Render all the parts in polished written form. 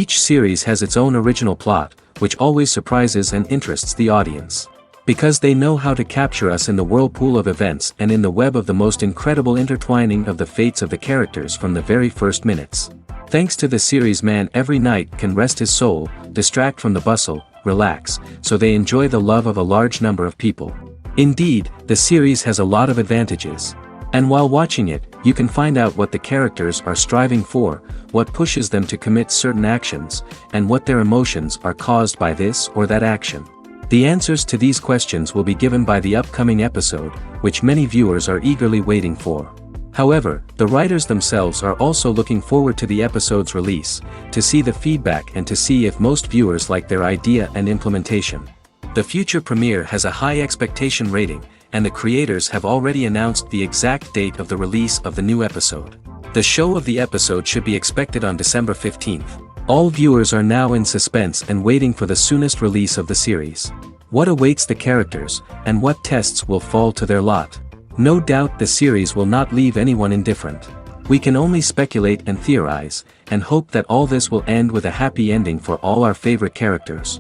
Each series has its own original plot, which always surprises and interests the audience. Because they know how to capture us in the whirlpool of events and in the web of the most incredible intertwining of the fates of the characters from the very first minutes. Thanks to the series, man every night can rest his soul, distract from the bustle, relax, so they enjoy the love of a large number of people. Indeed, the series has a lot of advantages. And while watching it, you can find out what the characters are striving for, what pushes them to commit certain actions, and what their emotions are caused by this or that action. The answers to these questions will be given by the upcoming episode, which many viewers are eagerly waiting for. However, the writers themselves are also looking forward to the episode's release, to see the feedback and to see if most viewers like their idea and implementation. The future premiere has a high expectation rating, and the creators have already announced the exact date of the release of the new episode. The show of the episode should be expected on December 15th. All viewers are now in suspense and waiting for the soonest release of the series. What awaits the characters, and what tests will fall to their lot? No doubt the series will not leave anyone indifferent. We can only speculate and theorize, and hope that all this will end with a happy ending for all our favorite characters.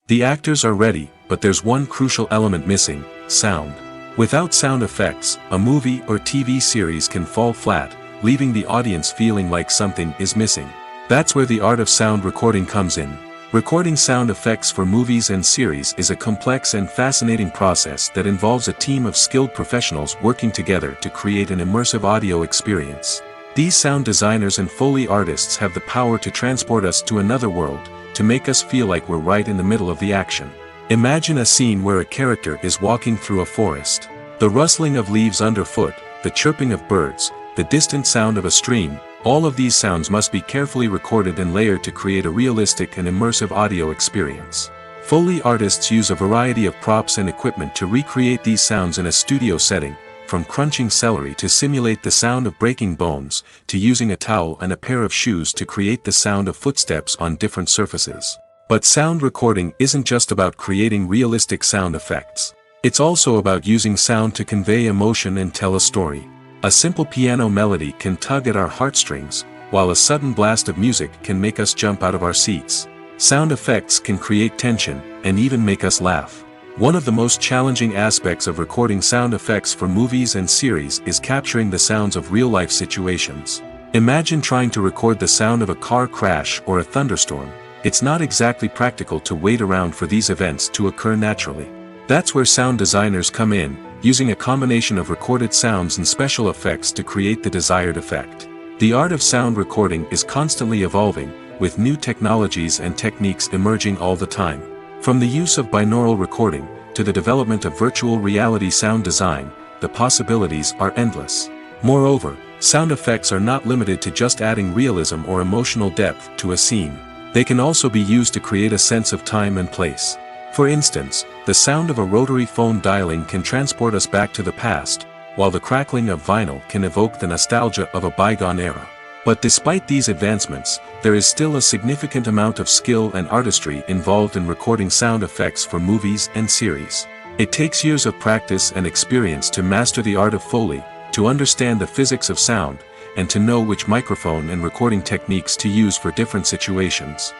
The actors are ready, but there's one crucial element missing: sound. Without sound effects, a movie or TV series can fall flat, leaving the audience feeling like something is missing. That's where the art of sound recording comes in. Recording sound effects for movies and series is a complex and fascinating process that involves a team of skilled professionals working together to create an immersive audio experience. These sound designers and Foley artists have the power to transport us to another world, to make us feel like we're right in the middle of the action. Imagine a scene where a character is walking through a forest. The rustling of leaves underfoot, the chirping of birds, the distant sound of a stream, all of these sounds must be carefully recorded and layered to create a realistic and immersive audio experience. Foley artists use a variety of props and equipment to recreate these sounds in a studio setting, from crunching celery to simulate the sound of breaking bones, to using a towel and a pair of shoes to create the sound of footsteps on different surfaces. But sound recording isn't just about creating realistic sound effects. It's also about using sound to convey emotion and tell a story. A simple piano melody can tug at our heartstrings, while a sudden blast of music can make us jump out of our seats. Sound effects can create tension, and even make us laugh. One of the most challenging aspects of recording sound effects for movies and series is capturing the sounds of real-life situations. Imagine trying to record the sound of a car crash or a thunderstorm. It's not exactly practical to wait around for these events to occur naturally. That's where sound designers come in, using a combination of recorded sounds and special effects to create the desired effect. The art of sound recording is constantly evolving, with new technologies and techniques emerging all the time. From the use of binaural recording, to the development of virtual reality sound design, the possibilities are endless. Moreover, sound effects are not limited to just adding realism or emotional depth to a scene. They can also be used to create a sense of time and place. For instance, the sound of a rotary phone dialing can transport us back to the past, while the crackling of vinyl can evoke the nostalgia of a bygone era. But despite these advancements, there is still a significant amount of skill and artistry involved in recording sound effects for movies and series. It takes years of practice and experience to master the art of Foley, to understand the physics of sound, and to know which microphone and recording techniques to use for different situations.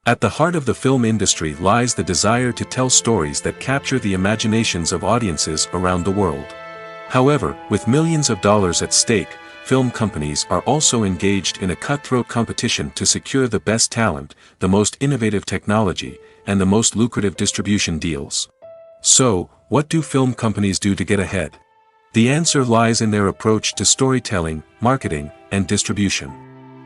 At the heart of the film industry lies the desire to tell stories that capture the imaginations of audiences around the world. However, with millions of dollars at stake, film companies are also engaged in a cutthroat competition to secure the best talent, the most innovative technology, and the most lucrative distribution deals. So, what do film companies do to get ahead? The answer lies in their approach to storytelling, marketing, and distribution.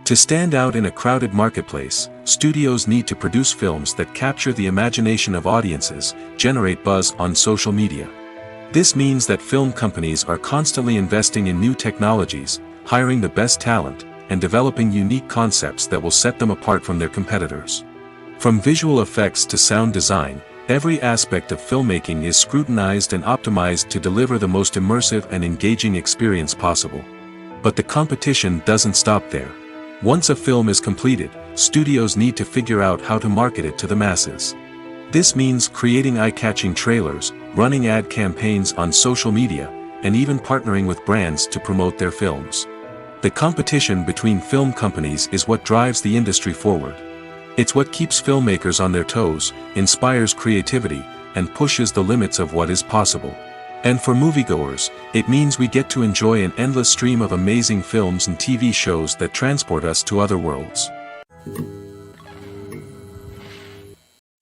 To stand out in a crowded marketplace, studios need to produce films that capture the imagination of audiences, generate buzz on social media. This means that film companies are constantly investing in new technologies, hiring the best talent, and developing unique concepts that will set them apart from their competitors. From visual effects to sound design, every aspect of filmmaking is scrutinized and optimized to deliver the most immersive and engaging experience possible. But the competition doesn't stop there. Once a film is completed, studios need to figure out how to market it to the masses. This means creating eye-catching trailers, running ad campaigns on social media, and even partnering with brands to promote their films. The competition between film companies is what drives the industry forward. It's what keeps filmmakers on their toes, inspires creativity, and pushes the limits of what is possible. And for moviegoers, it means we get to enjoy an endless stream of amazing films and TV shows that transport us to other worlds.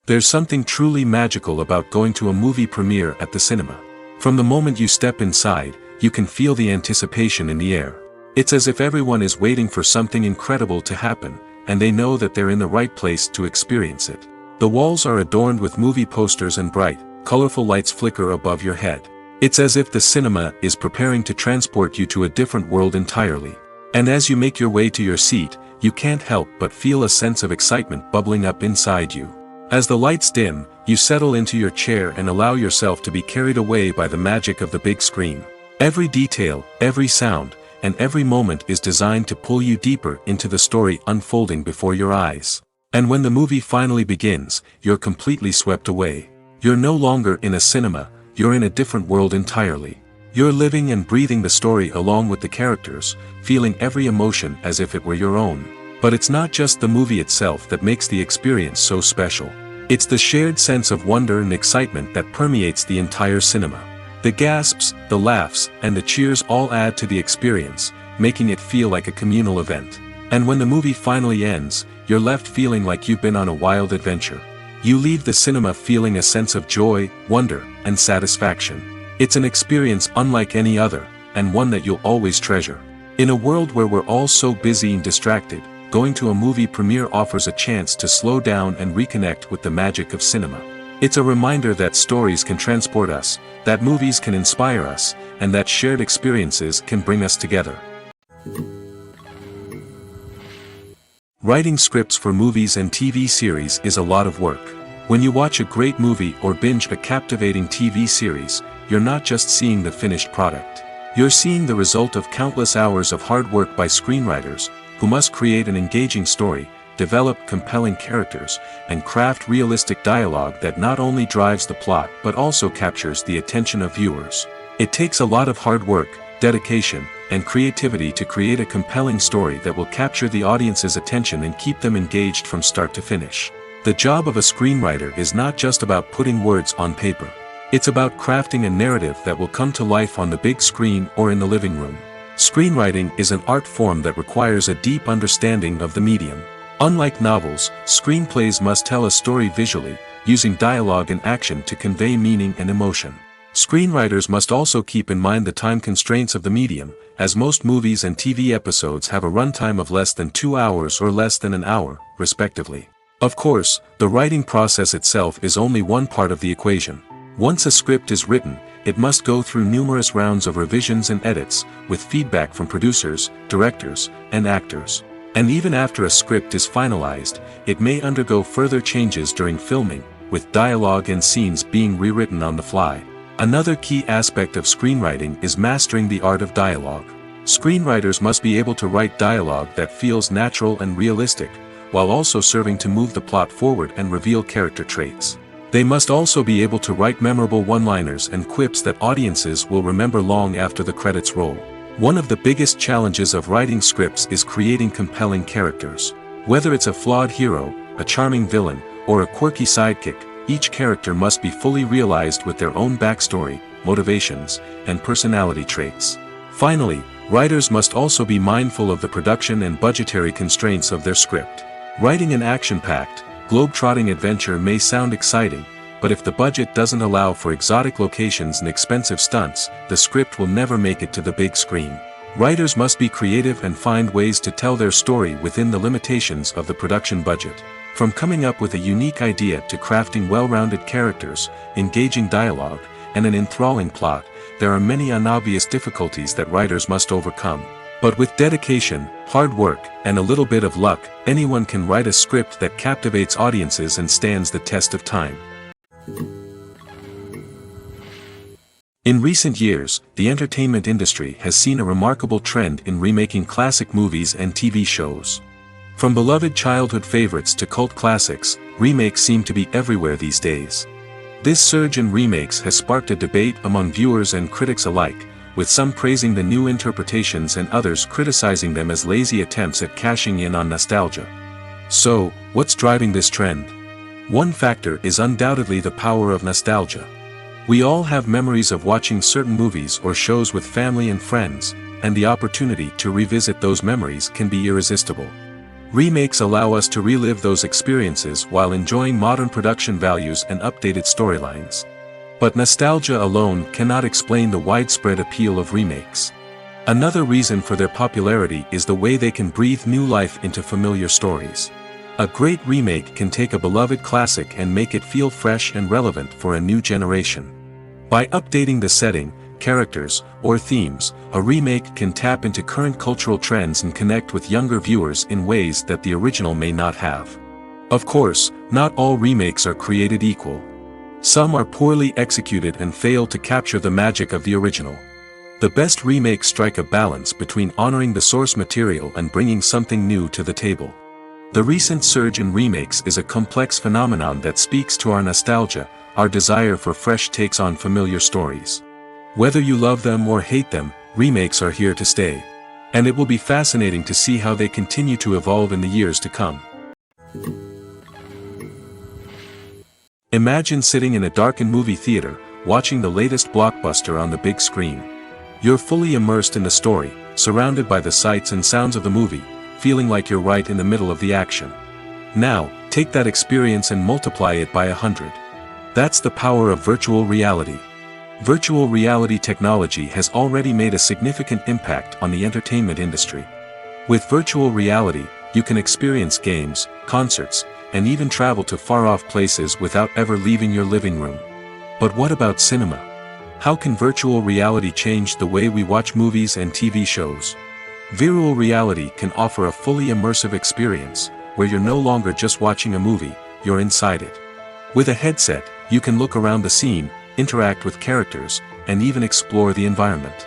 There's something truly magical about going to a movie premiere at the cinema. From the moment you step inside, you can feel the anticipation in the air. It's as if everyone is waiting for something incredible to happen, and they know that they're in the right place to experience it. The walls are adorned with movie posters and bright, colorful lights flicker above your head. It's as if the cinema is preparing to transport you to a different world entirely. And as you make your way to your seat, you can't help but feel a sense of excitement bubbling up inside you. As the lights dim, you settle into your chair and allow yourself to be carried away by the magic of the big screen. Every detail, every sound, and every moment is designed to pull you deeper into the story unfolding before your eyes. And when the movie finally begins, you're completely swept away. You're no longer in a cinema, you're in a different world entirely. You're living and breathing the story along with the characters, feeling every emotion as if it were your own. But it's not just the movie itself that makes the experience so special. It's the shared sense of wonder and excitement that permeates the entire cinema. The gasps, the laughs, and the cheers all add to the experience, making it feel like a communal event. And when the movie finally ends, you're left feeling like you've been on a wild adventure. You leave the cinema feeling a sense of joy, wonder, and satisfaction. It's an experience unlike any other, and one that you'll always treasure. In a world where we're all so busy and distracted, going to a movie premiere offers a chance to slow down and reconnect with the magic of cinema. It's a reminder that stories can transport us, that movies can inspire us, and that shared experiences can bring us together. Writing scripts for movies and TV series is a lot of work. When you watch a great movie or binge a captivating TV series, you're not just seeing the finished product. You're seeing the result of countless hours of hard work by screenwriters, who must create an engaging story, develop compelling characters, and craft realistic dialogue that not only drives the plot but also captures the attention of viewers. It takes a lot of hard work, dedication, and creativity to create a compelling story that will capture the audience's attention and keep them engaged from start to finish. The job of a screenwriter is not just about putting words on paper. It's about crafting a narrative that will come to life on the big screen or in the living room. Screenwriting is an art form that requires a deep understanding of the medium. Unlike novels, screenplays must tell a story visually, using dialogue and action to convey meaning and emotion. Screenwriters must also keep in mind the time constraints of the medium, as most movies and TV episodes have a runtime of less than 2 hours or less than an hour, respectively. Of course, the writing process itself is only one part of the equation. Once a script is written, it must go through numerous rounds of revisions and edits, with feedback from producers, directors, and actors. And even after a script is finalized, it may undergo further changes during filming, with dialogue and scenes being rewritten on the fly. Another key aspect of screenwriting is mastering the art of dialogue. Screenwriters must be able to write dialogue that feels natural and realistic, while also serving to move the plot forward and reveal character traits. They must also be able to write memorable one-liners and quips that audiences will remember long after the credits roll. One of the biggest challenges of writing scripts is creating compelling characters. Whether it's a flawed hero, a charming villain, or a quirky sidekick, each character must be fully realized with their own backstory, motivations, and personality traits. Finally, writers must also be mindful of the production and budgetary constraints of their script. Writing an action-packed, globe-trotting adventure may sound exciting, but if the budget doesn't allow for exotic locations and expensive stunts, the script will never make it to the big screen. Writers must be creative and find ways to tell their story within the limitations of the production budget. From coming up with a unique idea to crafting well-rounded characters, engaging dialogue, and an enthralling plot, there are many unobvious difficulties that writers must overcome. But with dedication, hard work, and a little bit of luck, anyone can write a script that captivates audiences and stands the test of time. In recent years, the entertainment industry has seen a remarkable trend in remaking classic movies and TV shows. From beloved childhood favorites to cult classics, remakes seem to be everywhere these days. This surge in remakes has sparked a debate among viewers and critics alike, with some praising the new interpretations and others criticizing them as lazy attempts at cashing in on nostalgia. So, what's driving this trend? One factor is undoubtedly the power of nostalgia. We all have memories of watching certain movies or shows with family and friends, and the opportunity to revisit those memories can be irresistible. Remakes allow us to relive those experiences while enjoying modern production values and updated storylines. But nostalgia alone cannot explain the widespread appeal of remakes. Another reason for their popularity is the way they can breathe new life into familiar stories. A great remake can take a beloved classic and make it feel fresh and relevant for a new generation. By updating the setting, characters, or themes, a remake can tap into current cultural trends and connect with younger viewers in ways that the original may not have. Of course, not all remakes are created equal. Some are poorly executed and fail to capture the magic of the original. The best remakes strike a balance between honoring the source material and bringing something new to the table. The recent surge in remakes is a complex phenomenon that speaks to our nostalgia, our desire for fresh takes on familiar stories. Whether you love them or hate them, remakes are here to stay. And it will be fascinating to see how they continue to evolve in the years to come. Imagine sitting in a darkened movie theater, watching the latest blockbuster on the big screen. You're fully immersed in the story, surrounded by the sights and sounds of the movie, feeling like you're right in the middle of the action. Now, take that experience and multiply it by 100. That's the power of virtual reality. Virtual reality technology has already made a significant impact on the entertainment industry. With virtual reality, you can experience games, concerts, and even travel to far-off places without ever leaving your living room. But what about cinema? How can virtual reality change the way we watch movies and TV shows? Virtual reality can offer a fully immersive experience, where you're no longer just watching a movie, you're inside it. With a headset, you can look around the scene, interact with characters, and even explore the environment.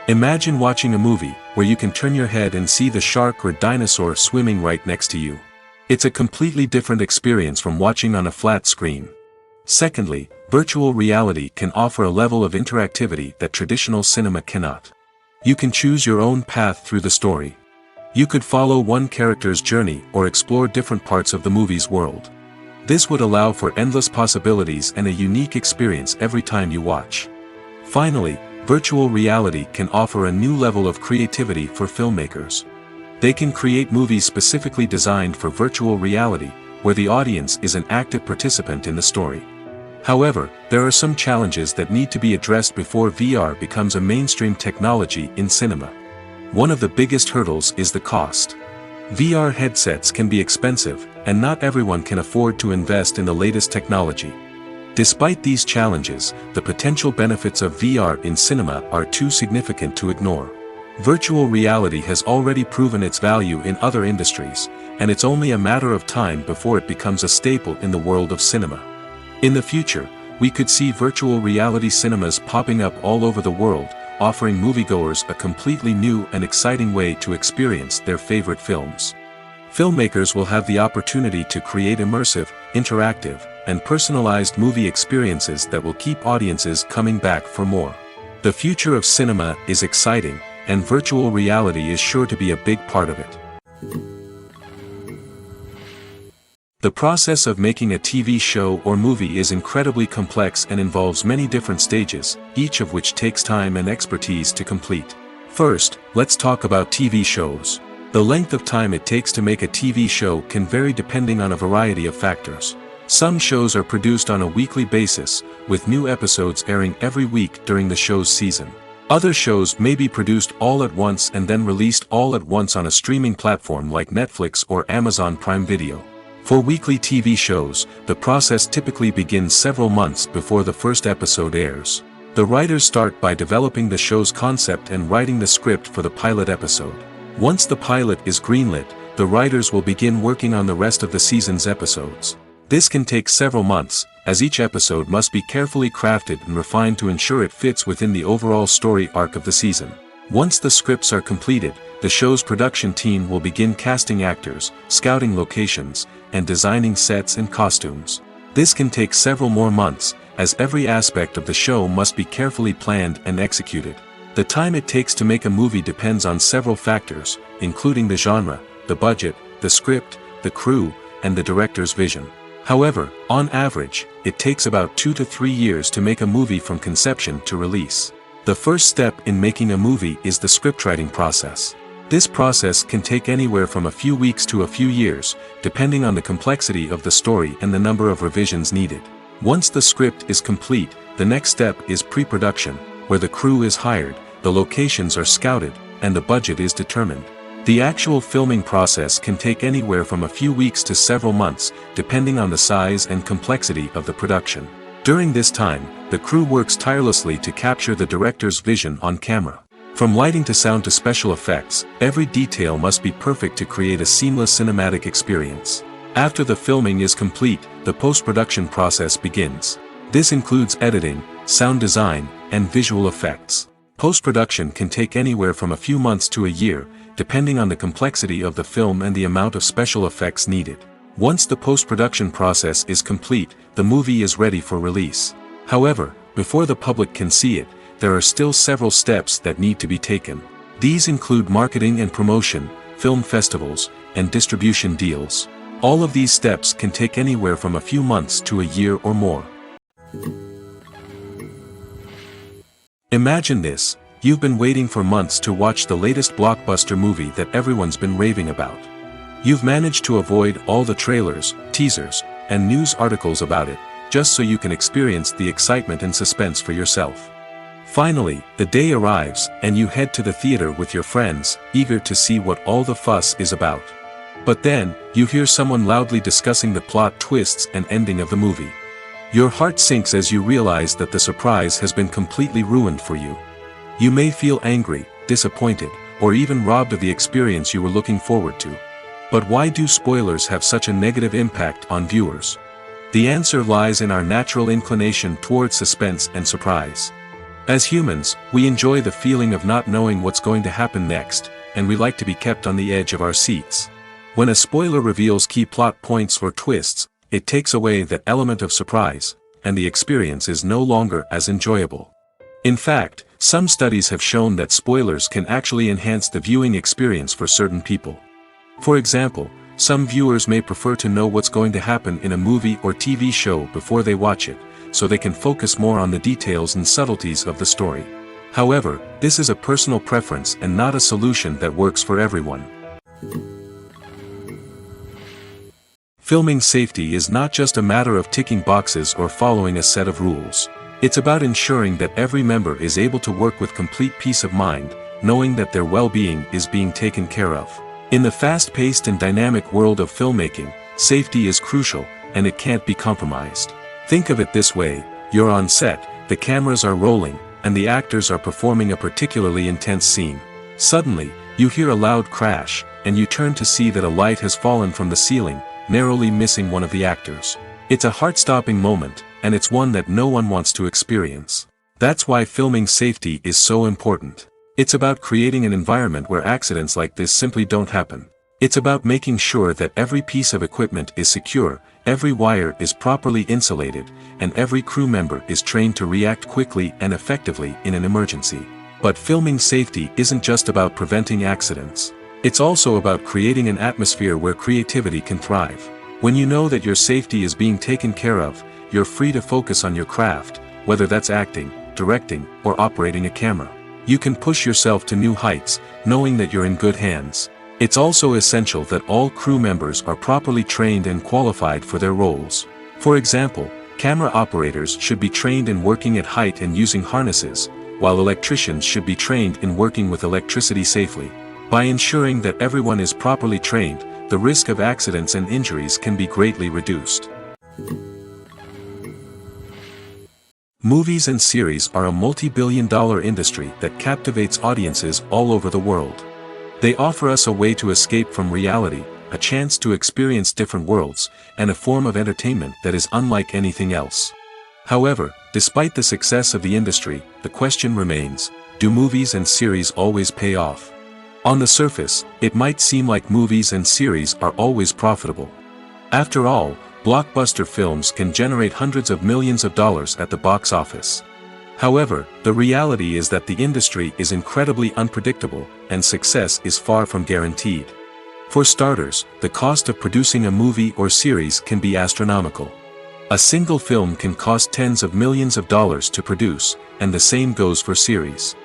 Imagine watching a movie where you can turn your head and see the shark or dinosaur swimming right next to you. It's a completely different experience from watching on a flat screen. Secondly, virtual reality can offer a level of interactivity that traditional cinema cannot. You can choose your own path through the story. You could follow one character's journey or explore different parts of the movie's world. This would allow for endless possibilities and a unique experience every time you watch. Finally, virtual reality can offer a new level of creativity for filmmakers. They can create movies specifically designed for virtual reality, where the audience is an active participant in the story. However, there are some challenges that need to be addressed before VR becomes a mainstream technology in cinema. One of the biggest hurdles is the cost. VR headsets can be expensive, and not everyone can afford to invest in the latest technology. Despite these challenges, the potential benefits of VR in cinema are too significant to ignore. Virtual reality has already proven its value in other industries, and it's only a matter of time before it becomes a staple in the world of cinema. In the future, we could see virtual reality cinemas popping up all over the world, offering moviegoers a completely new and exciting way to experience their favorite films. Filmmakers will have the opportunity to create immersive, interactive, and personalized movie experiences that will keep audiences coming back for more. The future of cinema is exciting, and virtual reality is sure to be a big part of it. The process of making a TV show or movie is incredibly complex and involves many different stages, each of which takes time and expertise to complete. First, let's talk about TV shows. The length of time it takes to make a TV show can vary depending on a variety of factors. Some shows are produced on a weekly basis, with new episodes airing every week during the show's season. Other shows may be produced all at once and then released all at once on a streaming platform like Netflix or Amazon Prime Video. For weekly TV shows, the process typically begins several months before the first episode airs. The writers start by developing the show's concept and writing the script for the pilot episode. Once the pilot is greenlit, the writers will begin working on the rest of the season's episodes. This can take several months, as each episode must be carefully crafted and refined to ensure it fits within the overall story arc of the season. Once the scripts are completed, the show's production team will begin casting actors, scouting locations, and designing sets and costumes. This can take several more months, as every aspect of the show must be carefully planned and executed. The time it takes to make a movie depends on several factors, including the genre, the budget, the script, the crew, and the director's vision. However, on average, it takes about 2 to 3 years to make a movie from conception to release. The first step in making a movie is the scriptwriting process. This process can take anywhere from a few weeks to a few years, depending on the complexity of the story and the number of revisions needed. Once the script is complete, the next step is pre-production, where the crew is hired, the locations are scouted, and the budget is determined. The actual filming process can take anywhere from a few weeks to several months, depending on the size and complexity of the production. During this time, the crew works tirelessly to capture the director's vision on camera. From lighting to sound to special effects, every detail must be perfect to create a seamless cinematic experience. After the filming is complete, the post-production process begins. This includes editing, sound design, and visual effects. Post-production can take anywhere from a few months to a year, depending on the complexity of the film and the amount of special effects needed. Once the post-production process is complete, the movie is ready for release. However, before the public can see it, there are still several steps that need to be taken. These include marketing and promotion, film festivals, and distribution deals. All of these steps can take anywhere from a few months to a year or more. Imagine this: you've been waiting for months to watch the latest blockbuster movie that everyone's been raving about. You've managed to avoid all the trailers, teasers, and news articles about it, just so you can experience the excitement and suspense for yourself. Finally, the day arrives, and you head to the theater with your friends, eager to see what all the fuss is about. But then, you hear someone loudly discussing the plot twists and ending of the movie. Your heart sinks as you realize that the surprise has been completely ruined for you. You may feel angry, disappointed, or even robbed of the experience you were looking forward to. But why do spoilers have such a negative impact on viewers? The answer lies in our natural inclination toward suspense and surprise. As humans, we enjoy the feeling of not knowing what's going to happen next, and we like to be kept on the edge of our seats. When a spoiler reveals key plot points or twists, it takes away that element of surprise, and the experience is no longer as enjoyable. In fact, some studies have shown that spoilers can actually enhance the viewing experience for certain people. For example, some viewers may prefer to know what's going to happen in a movie or TV show before they watch it, so they can focus more on the details and subtleties of the story. However, this is a personal preference and not a solution that works for everyone. Filming safety is not just a matter of ticking boxes or following a set of rules. It's about ensuring that every member is able to work with complete peace of mind, knowing that their well-being is being taken care of. In the fast-paced and dynamic world of filmmaking, safety is crucial, and it can't be compromised. Think of it this way: you're on set, the cameras are rolling, and the actors are performing a particularly intense scene. Suddenly, you hear a loud crash, and you turn to see that a light has fallen from the ceiling, narrowly missing one of the actors. It's a heart-stopping moment, and it's one that no one wants to experience. That's why filming safety is so important. It's about creating an environment where accidents like this simply don't happen. It's about making sure that every piece of equipment is secure, every wire is properly insulated, and every crew member is trained to react quickly and effectively in an emergency. But filming safety isn't just about preventing accidents. It's also about creating an atmosphere where creativity can thrive. When you know that your safety is being taken care of, you're free to focus on your craft, whether that's acting, directing, or operating a camera. You can push yourself to new heights, knowing that you're in good hands. It's also essential that all crew members are properly trained and qualified for their roles. For example, camera operators should be trained in working at height and using harnesses, while electricians should be trained in working with electricity safely. By ensuring that everyone is properly trained, the risk of accidents and injuries can be greatly reduced. Movies and series are a multi-billion-dollar industry that captivates audiences all over the world. They offer us a way to escape from reality, a chance to experience different worlds, and a form of entertainment that is unlike anything else. However, despite the success of the industry, the question remains: do movies and series always pay off? On the surface, it might seem like movies and series are always profitable. After all, blockbuster films can generate hundreds of millions of dollars at the box office. However, the reality is that the industry is incredibly unpredictable, and success is far from guaranteed. For starters, the cost of producing a movie or series can be astronomical. A single film can cost tens of millions of dollars to produce, and the same goes for series.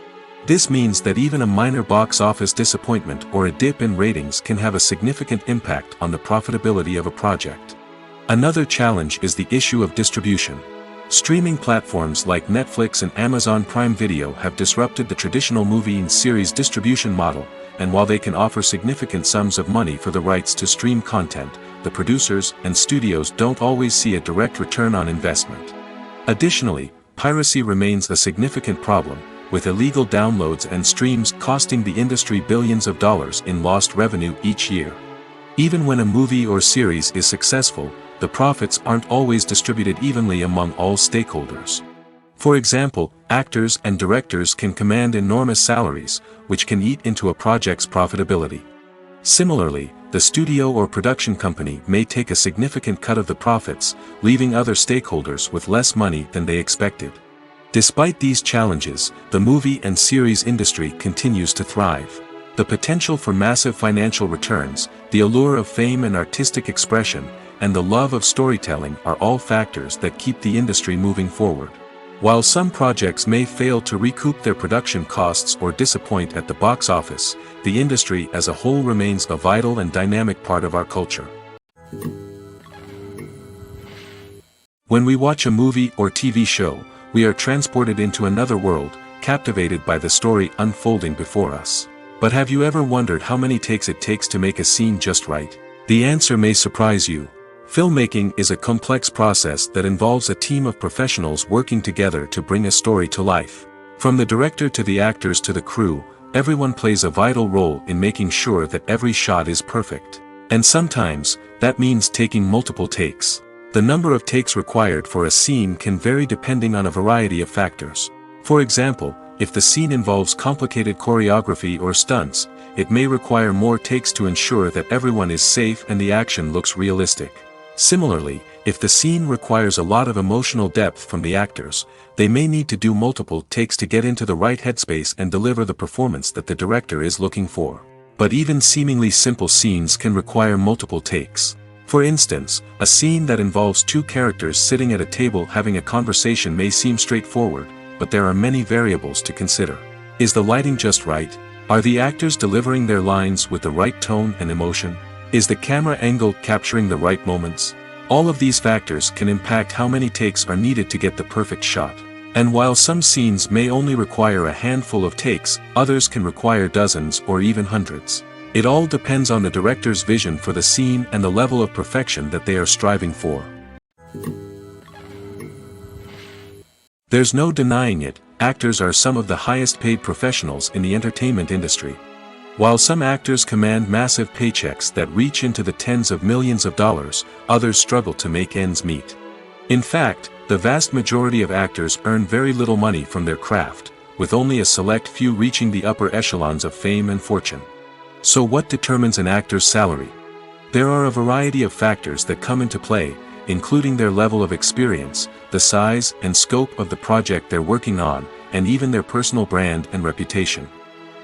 This means that even a minor box office disappointment or a dip in ratings can have a significant impact on the profitability of a project. Another challenge is the issue of distribution. Streaming platforms like Netflix and Amazon Prime Video have disrupted the traditional movie and series distribution model, and while they can offer significant sums of money for the rights to stream content, the producers and studios don't always see a direct return on investment. Additionally, piracy remains a significant problem, with illegal downloads and streams costing the industry billions of dollars in lost revenue each year. Even when a movie or series is successful, the profits aren't always distributed evenly among all stakeholders. For example, actors and directors can command enormous salaries, which can eat into a project's profitability. Similarly, the studio or production company may take a significant cut of the profits, leaving other stakeholders with less money than they expected. Despite these challenges, the movie and series industry continues to thrive. The potential for massive financial returns, the allure of fame and artistic expression, and the love of storytelling are all factors that keep the industry moving forward. While some projects may fail to recoup their production costs or disappoint at the box office, the industry as a whole remains a vital and dynamic part of our culture. When we watch a movie or TV show, we are transported into another world, captivated by the story unfolding before us. But have you ever wondered how many takes it takes to make a scene just right? The answer may surprise you. Filmmaking is a complex process that involves a team of professionals working together to bring a story to life. From the director to the actors to the crew, everyone plays a vital role in making sure that every shot is perfect. And sometimes, that means taking multiple takes. The number of takes required for a scene can vary depending on a variety of factors. For example, if the scene involves complicated choreography or stunts, it may require more takes to ensure that everyone is safe and the action looks realistic. Similarly, if the scene requires a lot of emotional depth from the actors, they may need to do multiple takes to get into the right headspace and deliver the performance that the director is looking for. But even seemingly simple scenes can require multiple takes. For instance, a scene that involves two characters sitting at a table having a conversation may seem straightforward, but there are many variables to consider. Is the lighting just right? Are the actors delivering their lines with the right tone and emotion? Is the camera angle capturing the right moments? All of these factors can impact how many takes are needed to get the perfect shot. And while some scenes may only require a handful of takes, others can require dozens or even hundreds. It all depends on the director's vision for the scene and the level of perfection that they are striving for. There's no denying it, actors are some of the highest paid professionals in the entertainment industry. While some actors command massive paychecks that reach into the tens of millions of dollars, others struggle to make ends meet. In fact, the vast majority of actors earn very little money from their craft, with only a select few reaching the upper echelons of fame and fortune. So what determines an actor's salary? There are a variety of factors that come into play, including their level of experience, the size and scope of the project they're working on, and even their personal brand and reputation.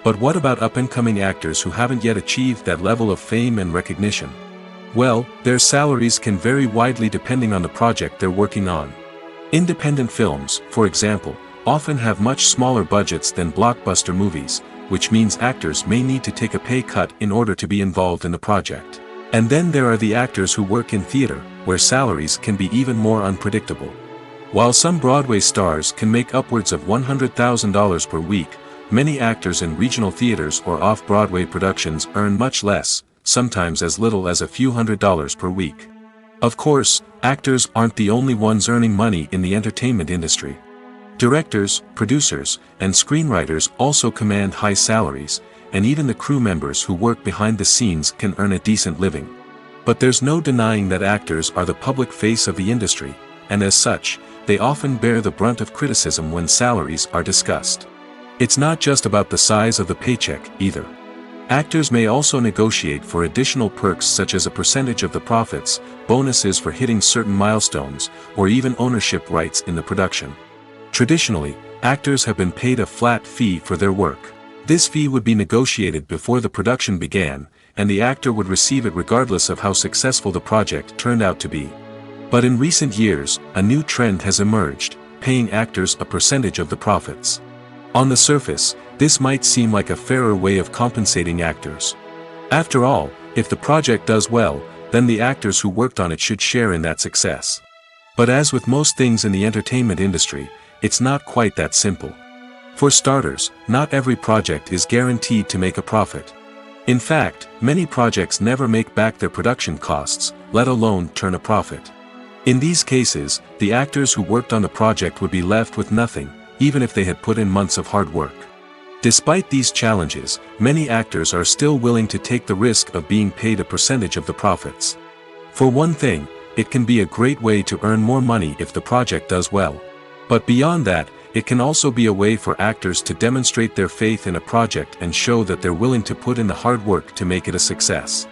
But what about up-and-coming actors who haven't yet achieved that level of fame and recognition? Well, their salaries can vary widely depending on the project they're working on. Independent films, for example, often have much smaller budgets than blockbuster movies, which means actors may need to take a pay cut in order to be involved in the project. And then there are the actors who work in theater, where salaries can be even more unpredictable. While some Broadway stars can make upwards of $100,000 per week, many actors in regional theaters or off-Broadway productions earn much less, sometimes as little as a few $100s per week. Of course, actors aren't the only ones earning money in the entertainment industry. Directors, producers, and screenwriters also command high salaries, and even the crew members who work behind the scenes can earn a decent living. But there's no denying that actors are the public face of the industry, and as such, they often bear the brunt of criticism when salaries are discussed. It's not just about the size of the paycheck, either. Actors may also negotiate for additional perks such as a percentage of the profits, bonuses for hitting certain milestones, or even ownership rights in the production. Traditionally, actors have been paid a flat fee for their work. This fee would be negotiated before the production began, and the actor would receive it regardless of how successful the project turned out to be. But in recent years, a new trend has emerged, paying actors a percentage of the profits. On the surface, this might seem like a fairer way of compensating actors. After all, if the project does well, then the actors who worked on it should share in that success. But as with most things in the entertainment industry, it's not quite that simple. For starters, not every project is guaranteed to make a profit. In fact, many projects never make back their production costs, let alone turn a profit. In these cases, the actors who worked on the project would be left with nothing, even if they had put in months of hard work. Despite these challenges, many actors are still willing to take the risk of being paid a percentage of the profits. For one thing, it can be a great way to earn more money if the project does well. But beyond that, it can also be a way for actors to demonstrate their faith in a project and show that they're willing to put in the hard work to make it a success.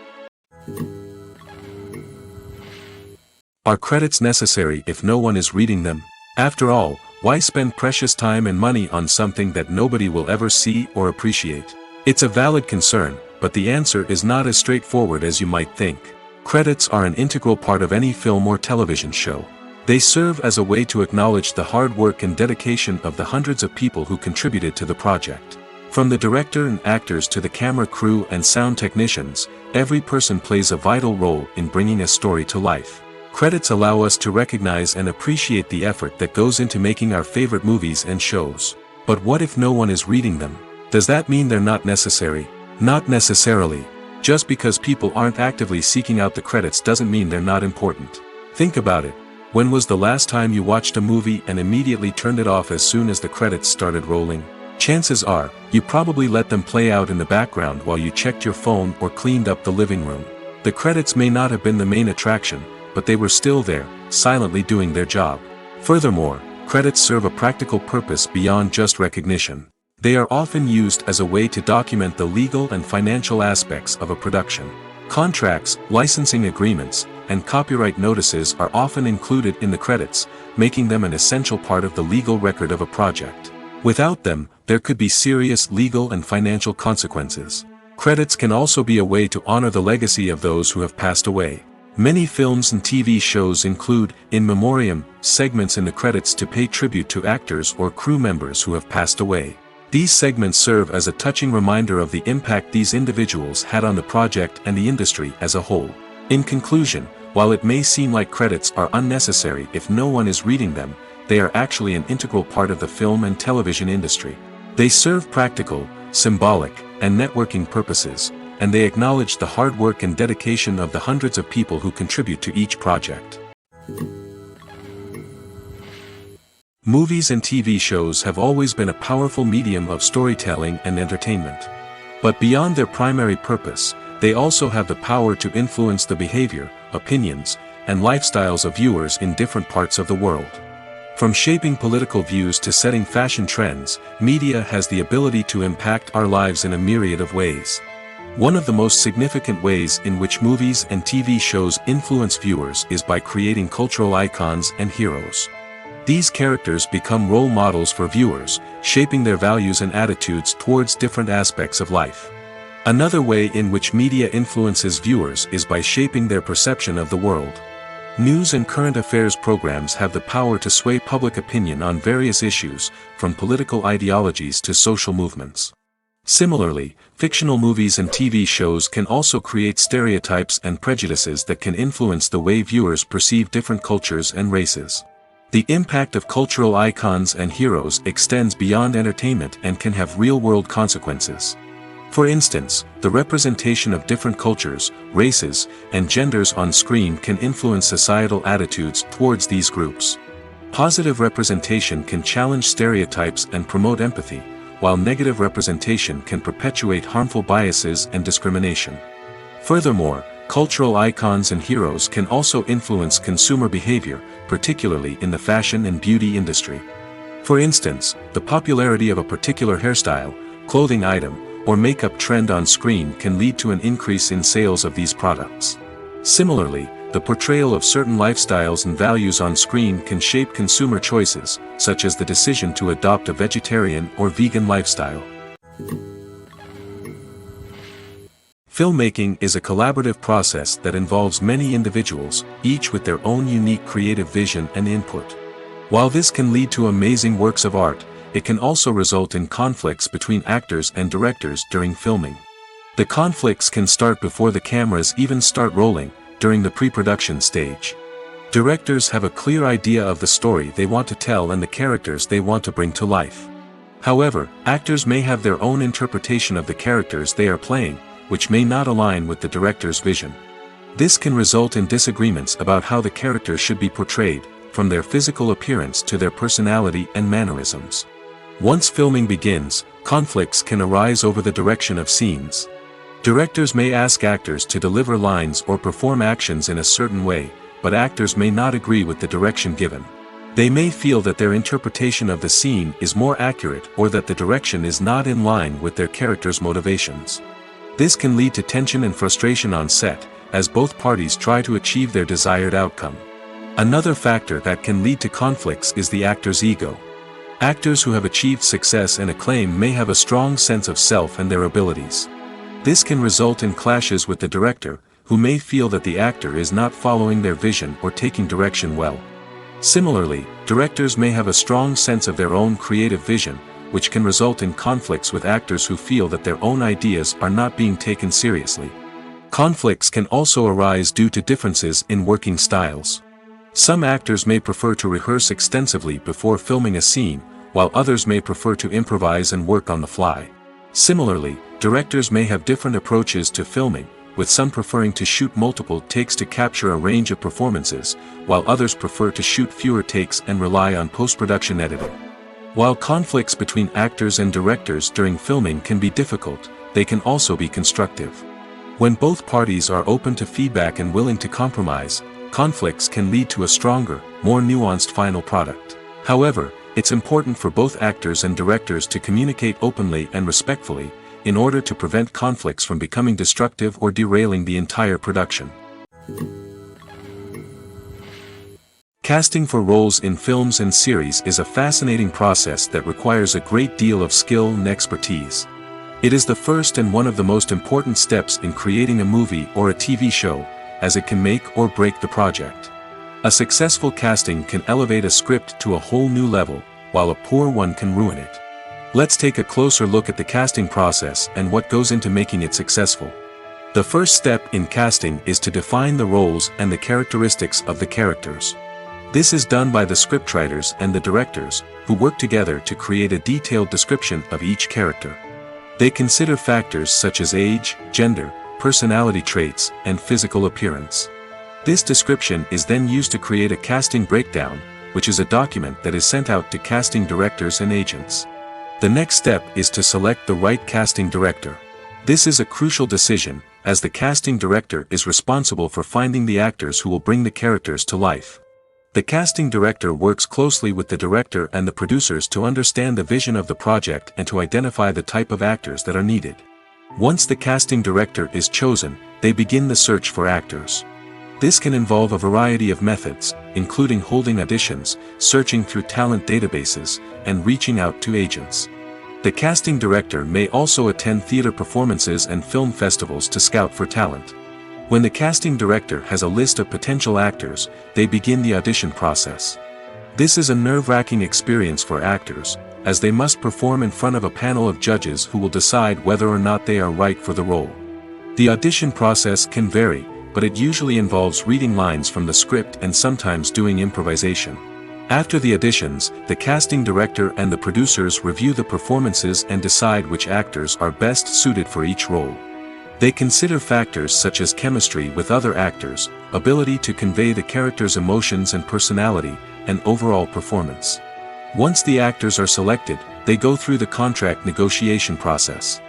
Are credits necessary if no one is reading them? After all, why spend precious time and money on something that nobody will ever see or appreciate? It's a valid concern, but the answer is not as straightforward as you might think. Credits are an integral part of any film or television show. They serve as a way to acknowledge the hard work and dedication of the hundreds of people who contributed to the project. From the director and actors to the camera crew and sound technicians, every person plays a vital role in bringing a story to life. Credits allow us to recognize and appreciate the effort that goes into making our favorite movies and shows. But what if no one is reading them? Does that mean they're not necessary? Not necessarily. Just because people aren't actively seeking out the credits doesn't mean they're not important. Think about it. When was the last time you watched a movie and immediately turned it off as soon as the credits started rolling? Chances are, you probably let them play out in the background while you checked your phone or cleaned up the living room. The credits may not have been the main attraction, but they were still there, silently doing their job. Furthermore, credits serve a practical purpose beyond just recognition. They are often used as a way to document the legal and financial aspects of a production. Contracts, licensing agreements, and copyright notices are often included in the credits, making them an essential part of the legal record of a project. Without them, there could be serious legal and financial consequences. Credits can also be a way to honor the legacy of those who have passed away. Many films and TV shows include, in memoriam, segments in the credits to pay tribute to actors or crew members who have passed away. These segments serve as a touching reminder of the impact these individuals had on the project and the industry as a whole. In conclusion, while it may seem like credits are unnecessary if no one is reading them, they are actually an integral part of the film and television industry. They serve practical, symbolic, and networking purposes, and they acknowledge the hard work and dedication of the hundreds of people who contribute to each project. Movies and TV shows have always been a powerful medium of storytelling and entertainment. But beyond their primary purpose, they also have the power to influence the behavior, opinions, and lifestyles of viewers in different parts of the world. From shaping political views to setting fashion trends, media has the ability to impact our lives in a myriad of ways. One of the most significant ways in which movies and TV shows influence viewers is by creating cultural icons and heroes. These characters become role models for viewers, shaping their values and attitudes towards different aspects of life. Another way in which media influences viewers is by shaping their perception of the world. News and current affairs programs have the power to sway public opinion on various issues, from political ideologies to social movements. Similarly, fictional movies and TV shows can also create stereotypes and prejudices that can influence the way viewers perceive different cultures and races. The impact of cultural icons and heroes extends beyond entertainment and can have real-world consequences. For instance, the representation of different cultures, races, and genders on screen can influence societal attitudes towards these groups. Positive representation can challenge stereotypes and promote empathy, while negative representation can perpetuate harmful biases and discrimination. Furthermore, cultural icons and heroes can also influence consumer behavior, particularly in the fashion and beauty industry. For instance, the popularity of a particular hairstyle, clothing item, or makeup trend on screen can lead to an increase in sales of these products. Similarly, the portrayal of certain lifestyles and values on screen can shape consumer choices, such as the decision to adopt a vegetarian or vegan lifestyle. Filmmaking is a collaborative process that involves many individuals, each with their own unique creative vision and input. While this can lead to amazing works of art, it can also result in conflicts between actors and directors during filming. The conflicts can start before the cameras even start rolling, during the pre-production stage. Directors have a clear idea of the story they want to tell and the characters they want to bring to life. However, actors may have their own interpretation of the characters they are playing, which may not align with the director's vision. This can result in disagreements about how the characters should be portrayed, from their physical appearance to their personality and mannerisms. Once filming begins, conflicts can arise over the direction of scenes. Directors may ask actors to deliver lines or perform actions in a certain way, but actors may not agree with the direction given. They may feel that their interpretation of the scene is more accurate or that the direction is not in line with their character's motivations. This can lead to tension and frustration on set, as both parties try to achieve their desired outcome. Another factor that can lead to conflicts is the actor's ego. Actors who have achieved success and acclaim may have a strong sense of self and their abilities. This can result in clashes with the director, who may feel that the actor is not following their vision or taking direction well. Similarly, directors may have a strong sense of their own creative vision, which can result in conflicts with actors who feel that their own ideas are not being taken seriously. Conflicts can also arise due to differences in working styles. Some actors may prefer to rehearse extensively before filming a scene, while others may prefer to improvise and work on the fly. Similarly, directors may have different approaches to filming, with some preferring to shoot multiple takes to capture a range of performances, while others prefer to shoot fewer takes and rely on post-production editing. While conflicts between actors and directors during filming can be difficult, they can also be constructive. When both parties are open to feedback and willing to compromise, conflicts can lead to a stronger, more nuanced final product. However, it's important for both actors and directors to communicate openly and respectfully, in order to prevent conflicts from becoming destructive or derailing the entire production. Casting for roles in films and series is a fascinating process that requires a great deal of skill and expertise. It is the first and one of the most important steps in creating a movie or a TV show, as it can make or break the project. A successful casting can elevate a script to a whole new level, while a poor one can ruin it. Let's take a closer look at the casting process and what goes into making it successful. The first step in casting is to define the roles and the characteristics of the characters. This is done by the scriptwriters and the directors, who work together to create a detailed description of each character. They consider factors such as age, gender, personality traits, and physical appearance. This description is then used to create a casting breakdown, which is a document that is sent out to casting directors and agents. The next step is to select the right casting director. This is a crucial decision, as the casting director is responsible for finding the actors who will bring the characters to life. The casting director works closely with the director and the producers to understand the vision of the project and to identify the type of actors that are needed. Once the casting director is chosen, they begin the search for actors. This can involve a variety of methods, including holding auditions, searching through talent databases, and reaching out to agents. The casting director may also attend theater performances and film festivals to scout for talent. When the casting director has a list of potential actors, they begin the audition process. This is a nerve-wracking experience for actors, as they must perform in front of a panel of judges who will decide whether or not they are right for the role. The audition process can vary, but it usually involves reading lines from the script and sometimes doing improvisation. After the auditions, the casting director and the producers review the performances and decide which actors are best suited for each role. They consider factors such as chemistry with other actors, ability to convey the character's emotions and personality, and overall performance. Once the actors are selected, they go through the contract negotiation process.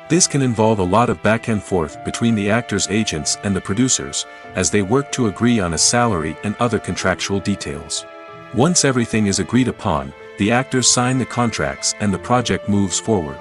This can involve a lot of back and forth between the actors' agents and the producers, as they work to agree on a salary and other contractual details. Once everything is agreed upon, the actors sign the contracts and the project moves forward.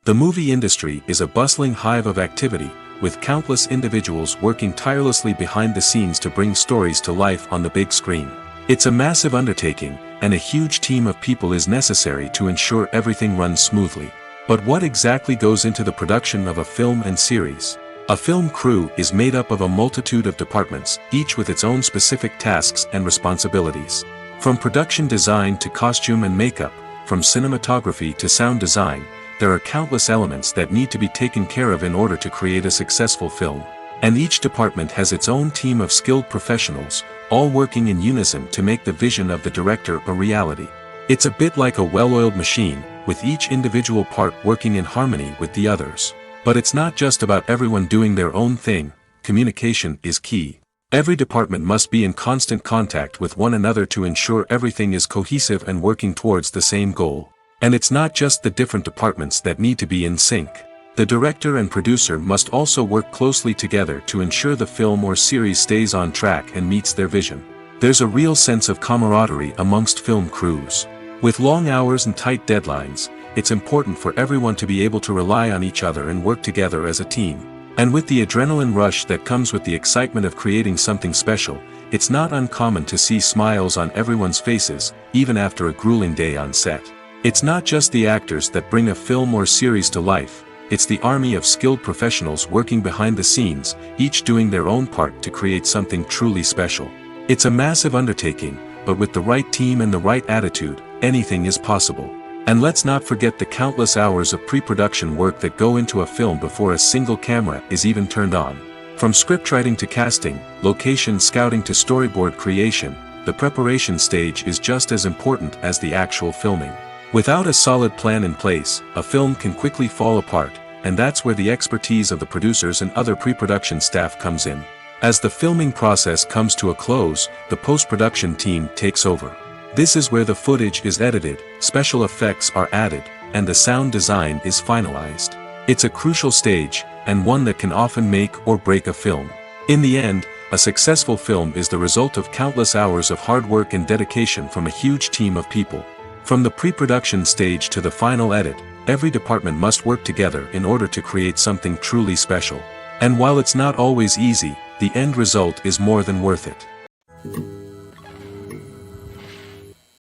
The movie industry is a bustling hive of activity, with countless individuals working tirelessly behind the scenes to bring stories to life on the big screen. It's a massive undertaking, and a huge team of people is necessary to ensure everything runs smoothly. But what exactly goes into the production of a film and series? A film crew is made up of a multitude of departments, each with its own specific tasks and responsibilities. From production design to costume and makeup, from cinematography to sound design, there are countless elements that need to be taken care of in order to create a successful film. And each department has its own team of skilled professionals, all working in unison to make the vision of the director a reality. It's a bit like a well-oiled machine, with each individual part working in harmony with the others. But it's not just about everyone doing their own thing. Communication is key. Every department must be in constant contact with one another to ensure everything is cohesive and working towards the same goal. And it's not just the different departments that need to be in sync. The director and producer must also work closely together to ensure the film or series stays on track and meets their vision. There's a real sense of camaraderie amongst film crews. With long hours and tight deadlines, it's important for everyone to be able to rely on each other and work together as a team. And with the adrenaline rush that comes with the excitement of creating something special, it's not uncommon to see smiles on everyone's faces, even after a grueling day on set. It's not just the actors that bring a film or series to life, it's the army of skilled professionals working behind the scenes, each doing their own part to create something truly special. It's a massive undertaking, but with the right team and the right attitude, anything is possible. And let's not forget the countless hours of pre-production work that go into a film before a single camera is even turned on. From scriptwriting to casting, location scouting to storyboard creation, the preparation stage is just as important as the actual filming. Without a solid plan in place, a film can quickly fall apart, and that's where the expertise of the producers and other pre-production staff comes in. As the filming process comes to a close, the post-production team takes over. This is where the footage is edited, special effects are added, and the sound design is finalized. It's a crucial stage, and one that can often make or break a film. In the end, a successful film is the result of countless hours of hard work and dedication from a huge team of people. From the pre-production stage to the final edit, every department must work together in order to create something truly special. And while it's not always easy, the end result is more than worth it.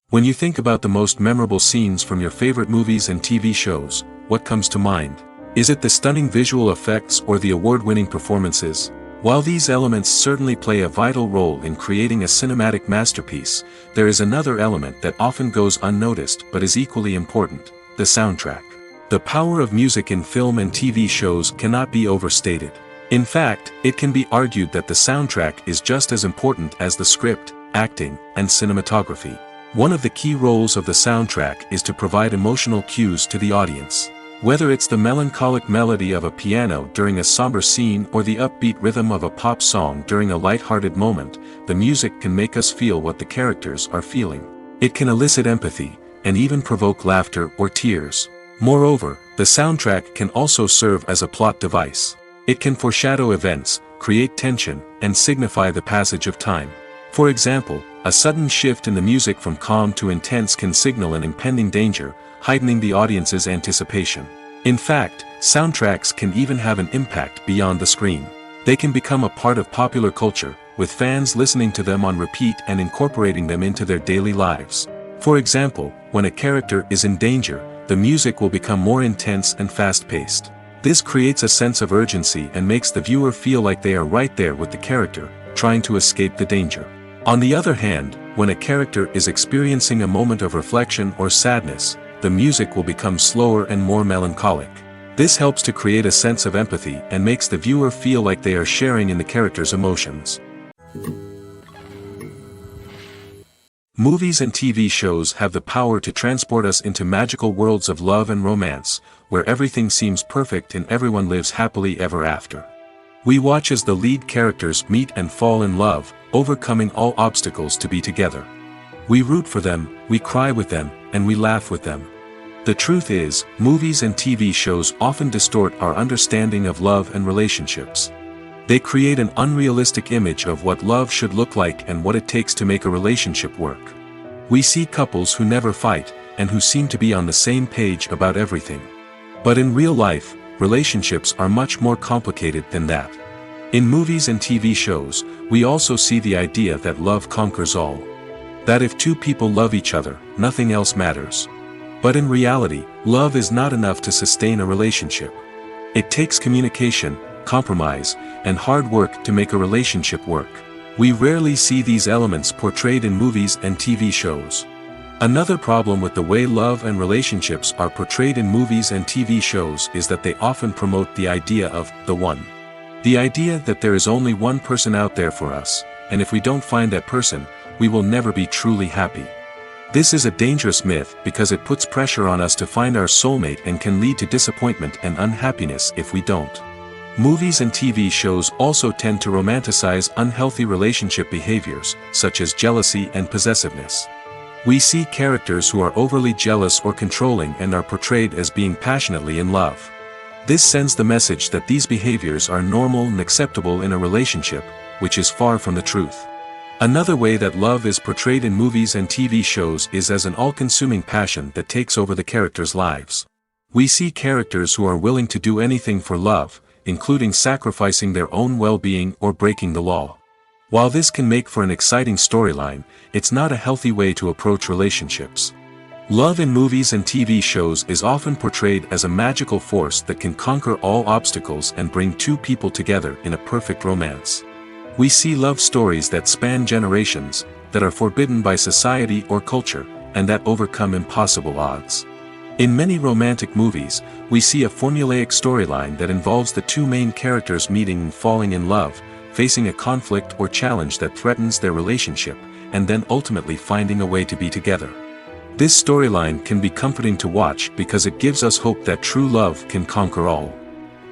When you think about the most memorable scenes from your favorite movies and TV shows, what comes to mind? Is it the stunning visual effects or the award-winning performances? While these elements certainly play a vital role in creating a cinematic masterpiece, there is another element that often goes unnoticed but is equally important: the soundtrack. The power of music in film and TV shows cannot be overstated. In fact, it can be argued that the soundtrack is just as important as the script, acting, and cinematography. One of the key roles of the soundtrack is to provide emotional cues to the audience. Whether it's the melancholic melody of a piano during a somber scene or the upbeat rhythm of a pop song during a light-hearted moment, the music can make us feel what the characters are feeling. It can elicit empathy, and even provoke laughter or tears. Moreover, the soundtrack can also serve as a plot device. It can foreshadow events, create tension, and signify the passage of time. For example, a sudden shift in the music from calm to intense can signal an impending danger, heightening the audience's anticipation. In fact, soundtracks can even have an impact beyond the screen. They can become a part of popular culture, with fans listening to them on repeat and incorporating them into their daily lives. For example, when a character is in danger, the music will become more intense and fast-paced. This creates a sense of urgency and makes the viewer feel like they are right there with the character, trying to escape the danger. On the other hand, when a character is experiencing a moment of reflection or sadness, the music will become slower and more melancholic. This helps to create a sense of empathy and makes the viewer feel like they are sharing in the character's emotions. Movies and TV shows have the power to transport us into magical worlds of love and romance, where everything seems perfect and everyone lives happily ever after. We watch as the lead characters meet and fall in love, overcoming all obstacles to be together. We root for them, we cry with them, and we laugh with them. The truth is, movies and TV shows often distort our understanding of love and relationships. They create an unrealistic image of what love should look like and what it takes to make a relationship work. We see couples who never fight, and who seem to be on the same page about everything. But in real life, relationships are much more complicated than that. In movies and TV shows, we also see the idea that love conquers all. That if two people love each other, nothing else matters. But in reality, love is not enough to sustain a relationship. It takes communication, compromise, and hard work to make a relationship work. We rarely see these elements portrayed in movies and TV shows. Another problem with the way love and relationships are portrayed in movies and TV shows is that they often promote the idea of the one. The idea that there is only one person out there for us, and if we don't find that person, we will never be truly happy. This is a dangerous myth because it puts pressure on us to find our soulmate and can lead to disappointment and unhappiness if we don't. Movies and TV shows also tend to romanticize unhealthy relationship behaviors, such as jealousy and possessiveness. We see characters who are overly jealous or controlling and are portrayed as being passionately in love. This sends the message that these behaviors are normal and acceptable in a relationship, which is far from the truth. Another way that love is portrayed in movies and TV shows is as an all-consuming passion that takes over the characters' lives. We see characters who are willing to do anything for love, including sacrificing their own well-being or breaking the law. While this can make for an exciting storyline, it's not a healthy way to approach relationships. Love in movies and TV shows is often portrayed as a magical force that can conquer all obstacles and bring two people together in a perfect romance. We see love stories that span generations, that are forbidden by society or culture, and that overcome impossible odds. In many romantic movies, we see a formulaic storyline that involves the two main characters meeting and falling in love, facing a conflict or challenge that threatens their relationship, and then ultimately finding a way to be together. This storyline can be comforting to watch because it gives us hope that true love can conquer all.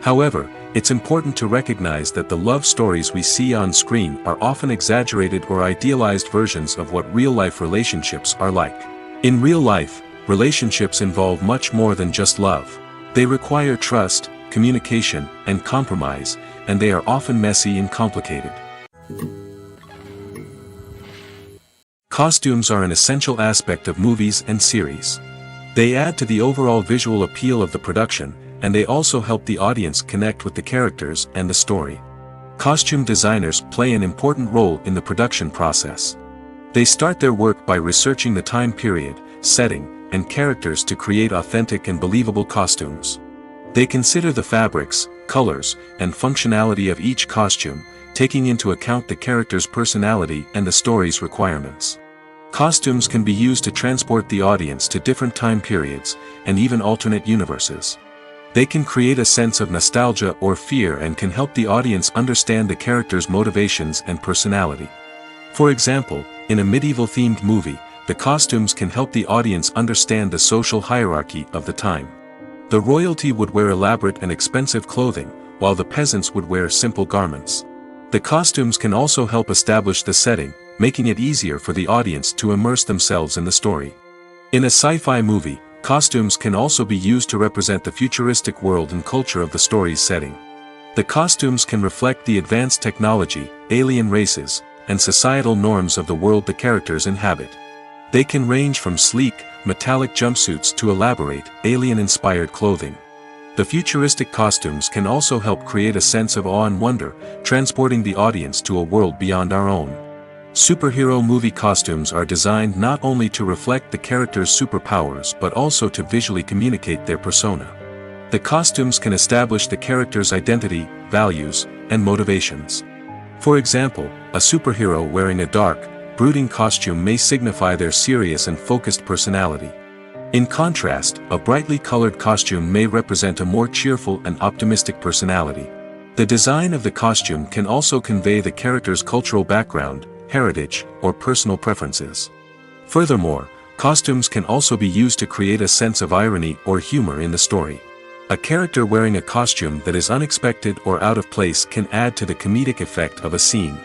However, it's important to recognize that the love stories we see on screen are often exaggerated or idealized versions of what real-life relationships are like. In real life, relationships involve much more than just love. They require trust, communication, and compromise, and they are often messy and complicated. Costumes are an essential aspect of movies and series. They add to the overall visual appeal of the production, and they also help the audience connect with the characters and the story. Costume designers play an important role in the production process. They start their work by researching the time period, setting, and characters to create authentic and believable costumes. They consider the fabrics, colors, and functionality of each costume, taking into account the character's personality and the story's requirements. Costumes can be used to transport the audience to different time periods, and even alternate universes. They can create a sense of nostalgia or fear and can help the audience understand the character's motivations and personality. For example, in a medieval-themed movie, the costumes can help the audience understand the social hierarchy of the time. The royalty would wear elaborate and expensive clothing, while the peasants would wear simple garments. The costumes can also help establish the setting, making it easier for the audience to immerse themselves in the story. In a sci-fi movie, costumes can also be used to represent the futuristic world and culture of the story's setting. The costumes can reflect the advanced technology, alien races, and societal norms of the world the characters inhabit. They can range from sleek, metallic jumpsuits to elaborate, alien-inspired clothing. The futuristic costumes can also help create a sense of awe and wonder, transporting the audience to a world beyond our own. Superhero movie costumes are designed not only to reflect the character's superpowers but also to visually communicate their persona. The costumes can establish the character's identity, values, and motivations. For example, a superhero wearing a dark, brooding costume may signify their serious and focused personality. In contrast, a brightly colored costume may represent a more cheerful and optimistic personality. The design of the costume can also convey the character's cultural background, heritage, or personal preferences. Furthermore, costumes can also be used to create a sense of irony or humor in the story. A character wearing a costume that is unexpected or out of place can add to the comedic effect of a scene.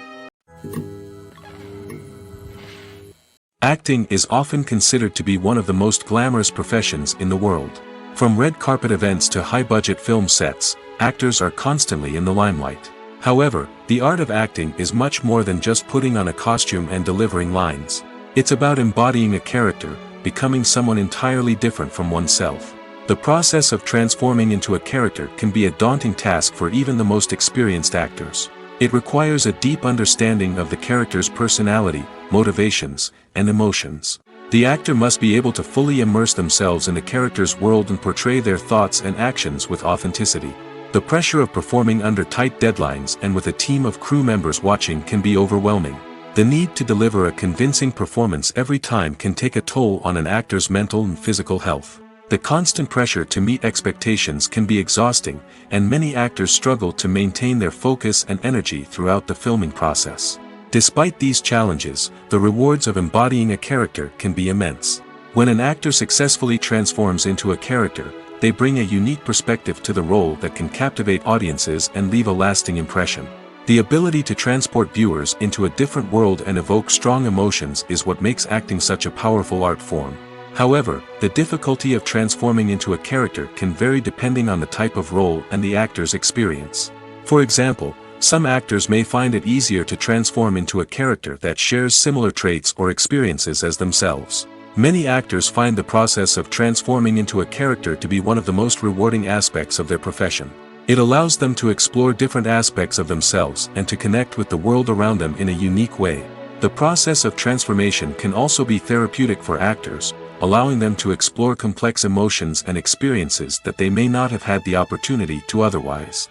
Acting is often considered to be one of the most glamorous professions in the world. From red carpet events to high-budget film sets, actors are constantly in the limelight. However, the art of acting is much more than just putting on a costume and delivering lines. It's about embodying a character, becoming someone entirely different from oneself. The process of transforming into a character can be a daunting task for even the most experienced actors. It requires a deep understanding of the character's personality, motivations, and emotions. The actor must be able to fully immerse themselves in the character's world and portray their thoughts and actions with authenticity. The pressure of performing under tight deadlines and with a team of crew members watching can be overwhelming. The need to deliver a convincing performance every time can take a toll on an actor's mental and physical health. The constant pressure to meet expectations can be exhausting, and many actors struggle to maintain their focus and energy throughout the filming process. Despite these challenges, the rewards of embodying a character can be immense. When an actor successfully transforms into a character, they bring a unique perspective to the role that can captivate audiences and leave a lasting impression. The ability to transport viewers into a different world and evoke strong emotions is what makes acting such a powerful art form. However, the difficulty of transforming into a character can vary depending on the type of role and the actor's experience. For example, some actors may find it easier to transform into a character that shares similar traits or experiences as themselves. Many actors find the process of transforming into a character to be one of the most rewarding aspects of their profession. It allows them to explore different aspects of themselves and to connect with the world around them in a unique way. The process of transformation can also be therapeutic for actors, allowing them to explore complex emotions and experiences that they may not have had the opportunity to otherwise.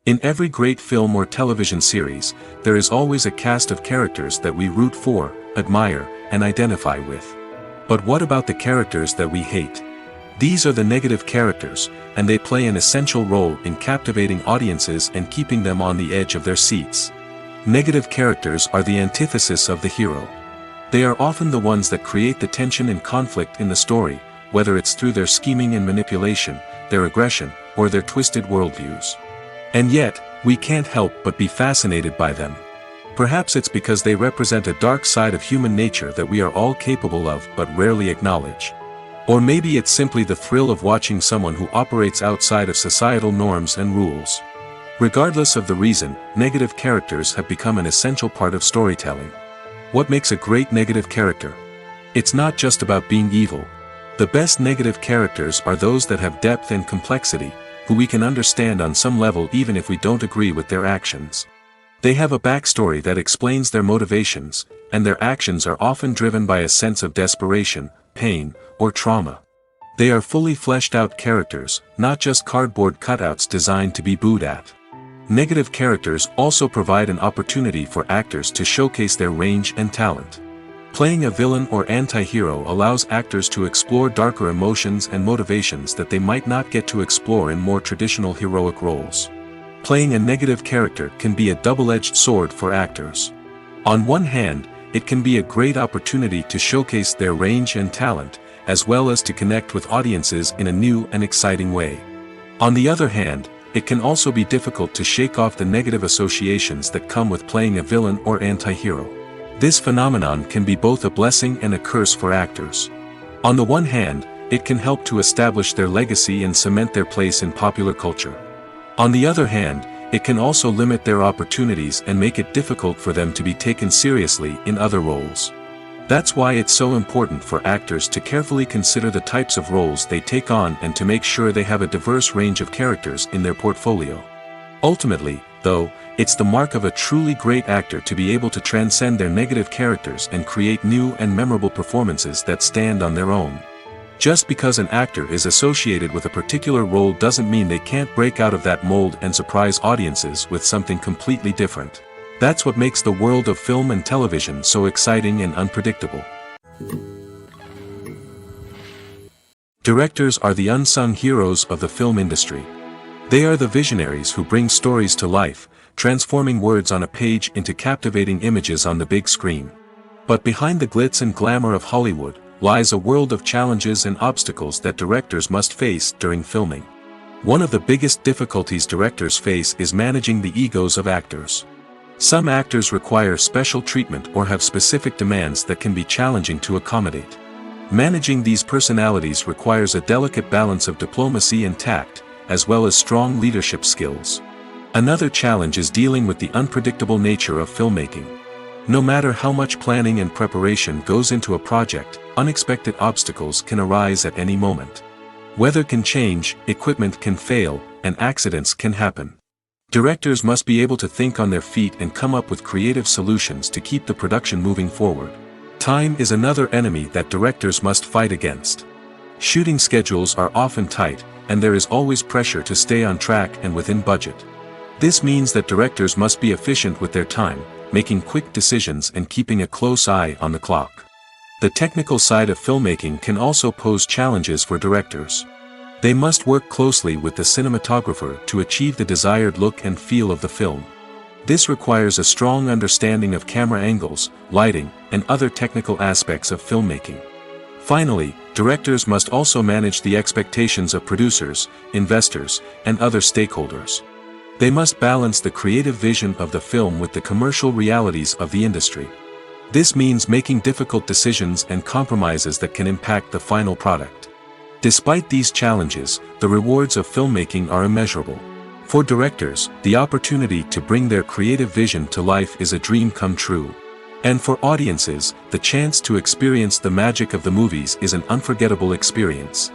In every great film or television series, there is always a cast of characters that we root for, admire, and identify with. But what about the characters that we hate? These are the negative characters, and they play an essential role in captivating audiences and keeping them on the edge of their seats. Negative characters are the antithesis of the hero. They are often the ones that create the tension and conflict in the story, whether it's through their scheming and manipulation, their aggression, or their twisted worldviews. And yet, we can't help but be fascinated by them. Perhaps it's because they represent a dark side of human nature that we are all capable of but rarely acknowledge. Or maybe it's simply the thrill of watching someone who operates outside of societal norms and rules. Regardless of the reason, negative characters have become an essential part of storytelling. What makes a great negative character? It's not just about being evil. The best negative characters are those that have depth and complexity, who we can understand on some level even if we don't agree with their actions. They have a backstory that explains their motivations, and their actions are often driven by a sense of desperation, pain, or trauma. They are fully fleshed out characters, not just cardboard cutouts designed to be booed at. Negative characters also provide an opportunity for actors to showcase their range and talent. Playing a villain or anti-hero allows actors to explore darker emotions and motivations that they might not get to explore in more traditional heroic roles. Playing a negative character can be a double-edged sword for actors. On one hand, it can be a great opportunity to showcase their range and talent, as well as to connect with audiences in a new and exciting way. On the other hand, it can also be difficult to shake off the negative associations that come with playing a villain or anti-hero. This phenomenon can be both a blessing and a curse for actors. On the one hand, it can help to establish their legacy and cement their place in popular culture. On the other hand, it can also limit their opportunities and make it difficult for them to be taken seriously in other roles. That's why it's so important for actors to carefully consider the types of roles they take on and to make sure they have a diverse range of characters in their portfolio. Ultimately, though, it's the mark of a truly great actor to be able to transcend their negative characters and create new and memorable performances that stand on their own. Just because an actor is associated with a particular role doesn't mean they can't break out of that mold and surprise audiences with something completely different. That's what makes the world of film and television so exciting and unpredictable. Directors are the unsung heroes of the film industry. They are the visionaries who bring stories to life, transforming words on a page into captivating images on the big screen. But behind the glitz and glamour of Hollywood lies a world of challenges and obstacles that directors must face during filming. One of the biggest difficulties directors face is managing the egos of actors. Some actors require special treatment or have specific demands that can be challenging to accommodate. Managing these personalities requires a delicate balance of diplomacy and tact, as well as strong leadership skills. Another challenge is dealing with the unpredictable nature of filmmaking. No matter how much planning and preparation goes into a project, unexpected obstacles can arise at any moment. Weather can change, equipment can fail, and accidents can happen. Directors must be able to think on their feet and come up with creative solutions to keep the production moving forward. Time is another enemy that directors must fight against. Shooting schedules are often tight, and there is always pressure to stay on track and within budget. This means that directors must be efficient with their time, making quick decisions and keeping a close eye on the clock. The technical side of filmmaking can also pose challenges for directors. They must work closely with the cinematographer to achieve the desired look and feel of the film. This requires a strong understanding of camera angles, lighting, and other technical aspects of filmmaking. Finally, directors must also manage the expectations of producers, investors, and other stakeholders. They must balance the creative vision of the film with the commercial realities of the industry. This means making difficult decisions and compromises that can impact the final product. Despite these challenges, the rewards of filmmaking are immeasurable. For directors, the opportunity to bring their creative vision to life is a dream come true. And for audiences, the chance to experience the magic of the movies is an unforgettable experience.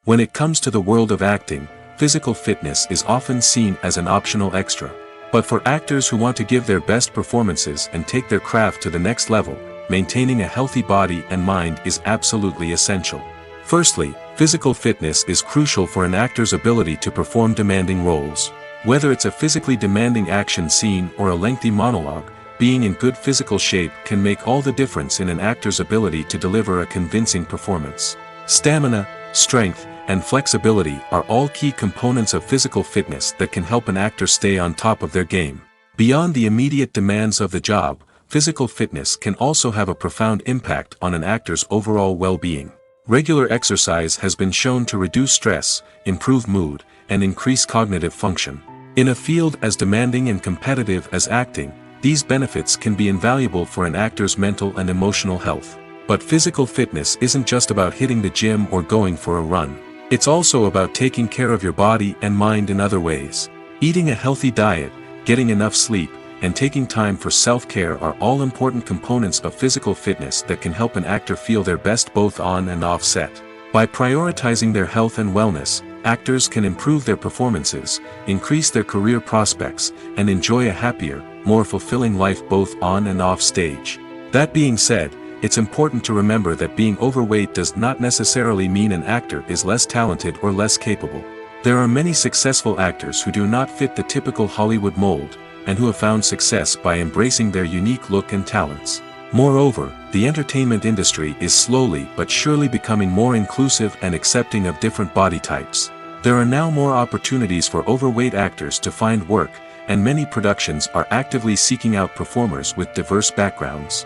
When it comes to the world of acting, physical fitness is often seen as an optional extra. But for actors who want to give their best performances and take their craft to the next level, maintaining a healthy body and mind is absolutely essential. Firstly, physical fitness is crucial for an actor's ability to perform demanding roles. Whether it's a physically demanding action scene or a lengthy monologue, being in good physical shape can make all the difference in an actor's ability to deliver a convincing performance. Stamina, strength, and flexibility are all key components of physical fitness that can help an actor stay on top of their game. Beyond the immediate demands of the job, physical fitness can also have a profound impact on an actor's overall well-being. Regular exercise has been shown to reduce stress, improve mood, and increase cognitive function. In a field as demanding and competitive as acting, these benefits can be invaluable for an actor's mental and emotional health. But physical fitness isn't just about hitting the gym or going for a run. It's also about taking care of your body and mind in other ways. Eating a healthy diet, getting enough sleep, and taking time for self-care are all important components of physical fitness that can help an actor feel their best both on and off set. By prioritizing their health and wellness, actors can improve their performances, increase their career prospects, and enjoy a happier, more fulfilling life both on and off stage. That being said, it's important to remember that being overweight does not necessarily mean an actor is less talented or less capable. There are many successful actors who do not fit the typical Hollywood mold, and who have found success by embracing their unique look and talents. Moreover, the entertainment industry is slowly but surely becoming more inclusive and accepting of different body types. There are now more opportunities for overweight actors to find work, and many productions are actively seeking out performers with diverse backgrounds.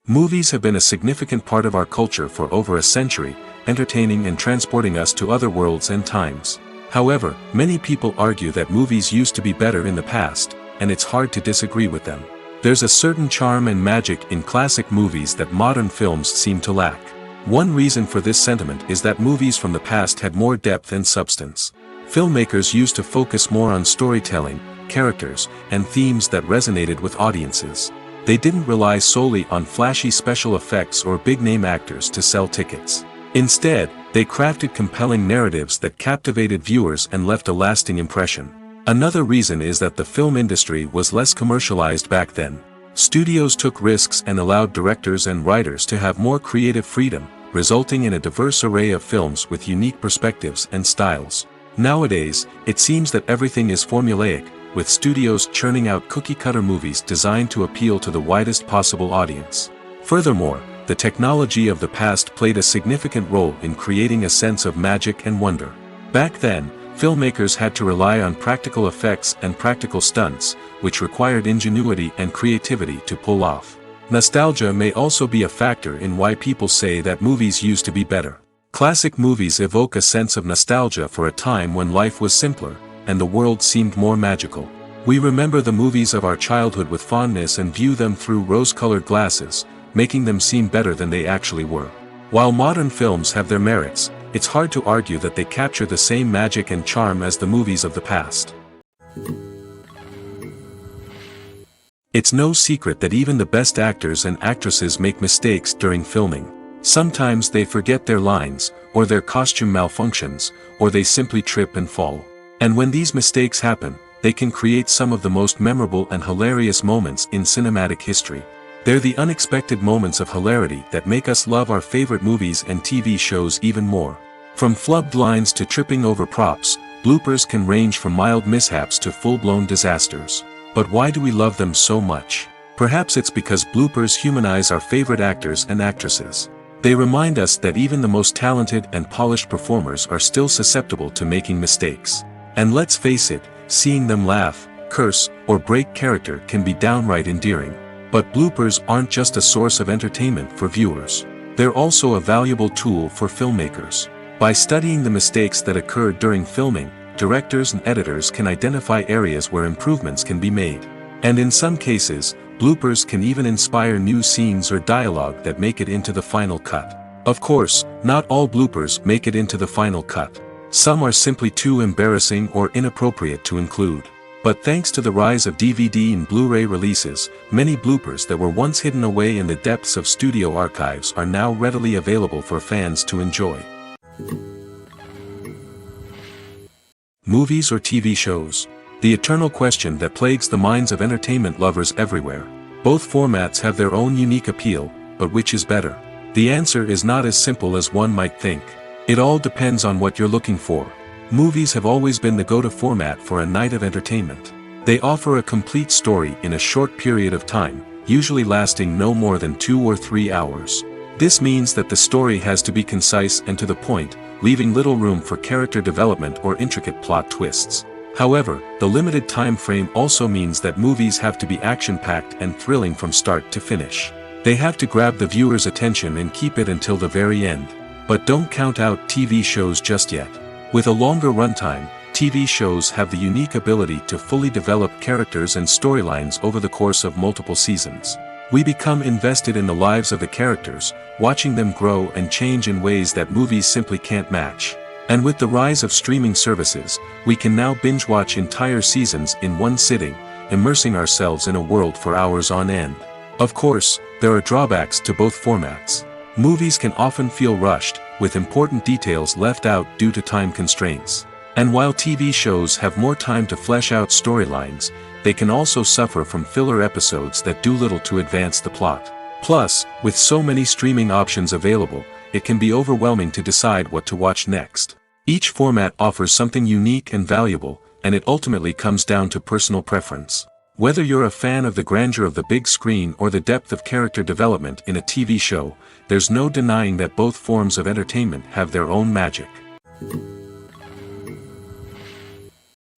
Movies have been a significant part of our culture for over a century, entertaining and transporting us to other worlds and times. However, many people argue that movies used to be better in the past, and it's hard to disagree with them. There's a certain charm and magic in classic movies that modern films seem to lack. One reason for this sentiment is that movies from the past had more depth and substance. Filmmakers used to focus more on storytelling, characters, and themes that resonated with audiences. They didn't rely solely on flashy special effects or big-name actors to sell tickets. Instead, they crafted compelling narratives that captivated viewers and left a lasting impression. Another reason is that the film industry was less commercialized back then. Studios took risks and allowed directors and writers to have more creative freedom, resulting in a diverse array of films with unique perspectives and styles. Nowadays, it seems that everything is formulaic, with studios churning out cookie-cutter movies designed to appeal to the widest possible audience. Furthermore, the technology of the past played a significant role in creating a sense of magic and wonder. Back then, filmmakers had to rely on practical effects and practical stunts, which required ingenuity and creativity to pull off. Nostalgia may also be a factor in why people say that movies used to be better. Classic movies evoke a sense of nostalgia for a time when life was simpler, and the world seemed more magical. We remember the movies of our childhood with fondness and view them through rose-colored glasses, making them seem better than they actually were. While modern films have their merits, it's hard to argue that they capture the same magic and charm as the movies of the past. It's no secret that even the best actors and actresses make mistakes during filming. Sometimes they forget their lines, or their costume malfunctions, or they simply trip and fall. And when these mistakes happen, they can create some of the most memorable and hilarious moments in cinematic history. They're the unexpected moments of hilarity that make us love our favorite movies and TV shows even more. From flubbed lines to tripping over props, bloopers can range from mild mishaps to full-blown disasters. But why do we love them so much? Perhaps it's because bloopers humanize our favorite actors and actresses. They remind us that even the most talented and polished performers are still susceptible to making mistakes. And let's face it, seeing them laugh, curse, or break character can be downright endearing. But bloopers aren't just a source of entertainment for viewers. They're also a valuable tool for filmmakers. By studying the mistakes that occurred during filming, directors and editors can identify areas where improvements can be made. And in some cases, bloopers can even inspire new scenes or dialogue that make it into the final cut. Of course, not all bloopers make it into the final cut. Some are simply too embarrassing or inappropriate to include. But thanks to the rise of DVD and Blu-ray releases, many bloopers that were once hidden away in the depths of studio archives are now readily available for fans to enjoy. Movies or TV shows? The eternal question that plagues the minds of entertainment lovers everywhere. Both formats have their own unique appeal, but which is better? The answer is not as simple as one might think. It all depends on what you're looking for. Movies have always been the go-to format for a night of entertainment. They offer a complete story in a short period of time, usually lasting no more than 2 or 3 hours. This means that the story has to be concise and to the point, leaving little room for character development or intricate plot twists. However, the limited time frame also means that movies have to be action-packed and thrilling from start to finish. They have to grab the viewer's attention and keep it until the very end. But don't count out TV shows just yet. With a longer runtime, TV shows have the unique ability to fully develop characters and storylines over the course of multiple seasons. We become invested in the lives of the characters, watching them grow and change in ways that movies simply can't match. And with the rise of streaming services, we can now binge-watch entire seasons in one sitting, immersing ourselves in a world for hours on end. Of course, there are drawbacks to both formats. Movies can often feel rushed, with important details left out due to time constraints. And while TV shows have more time to flesh out storylines, they can also suffer from filler episodes that do little to advance the plot. Plus, with so many streaming options available, it can be overwhelming to decide what to watch next. Each format offers something unique and valuable, and it ultimately comes down to personal preference. Whether you're a fan of the grandeur of the big screen or the depth of character development in a TV show, there's no denying that both forms of entertainment have their own magic.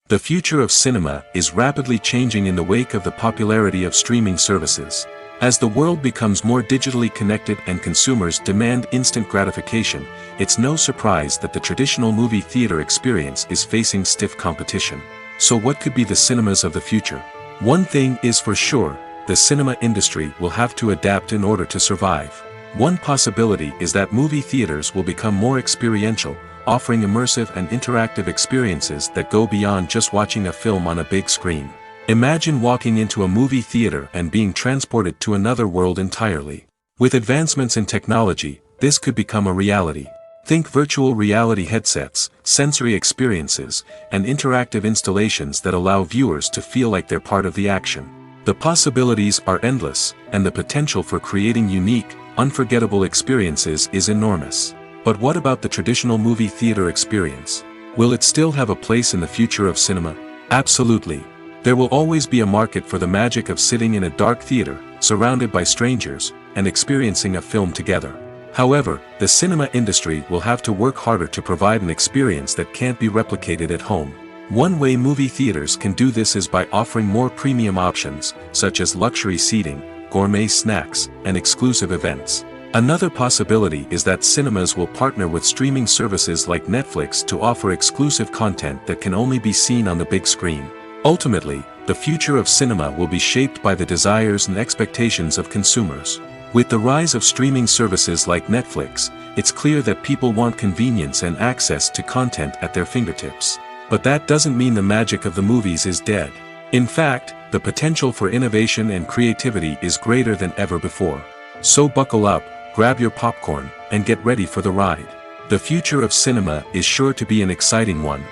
The future of cinema is rapidly changing in the wake of the popularity of streaming services. As the world becomes more digitally connected and consumers demand instant gratification, it's no surprise that the traditional movie theater experience is facing stiff competition. So what could be the cinemas of the future? One thing is for sure, the cinema industry will have to adapt in order to survive. One possibility is that movie theaters will become more experiential, offering immersive and interactive experiences that go beyond just watching a film on a big screen. Imagine walking into a movie theater and being transported to another world entirely. With advancements in technology, this could become a reality. Think virtual reality headsets, sensory experiences, and interactive installations that allow viewers to feel like they're part of the action. The possibilities are endless, and the potential for creating unique, unforgettable experiences is enormous. But what about the traditional movie theater experience? Will it still have a place in the future of cinema? Absolutely. There will always be a market for the magic of sitting in a dark theater, surrounded by strangers, and experiencing a film together. However, the cinema industry will have to work harder to provide an experience that can't be replicated at home. One way movie theaters can do this is by offering more premium options, such as luxury seating, gourmet snacks, and exclusive events. Another possibility is that cinemas will partner with streaming services like Netflix to offer exclusive content that can only be seen on the big screen. Ultimately, the future of cinema will be shaped by the desires and expectations of consumers. With the rise of streaming services like Netflix, it's clear that people want convenience and access to content at their fingertips. But that doesn't mean the magic of the movies is dead. In fact, the potential for innovation and creativity is greater than ever before. So buckle up, grab your popcorn, and get ready for the ride. The future of cinema is sure to be an exciting one.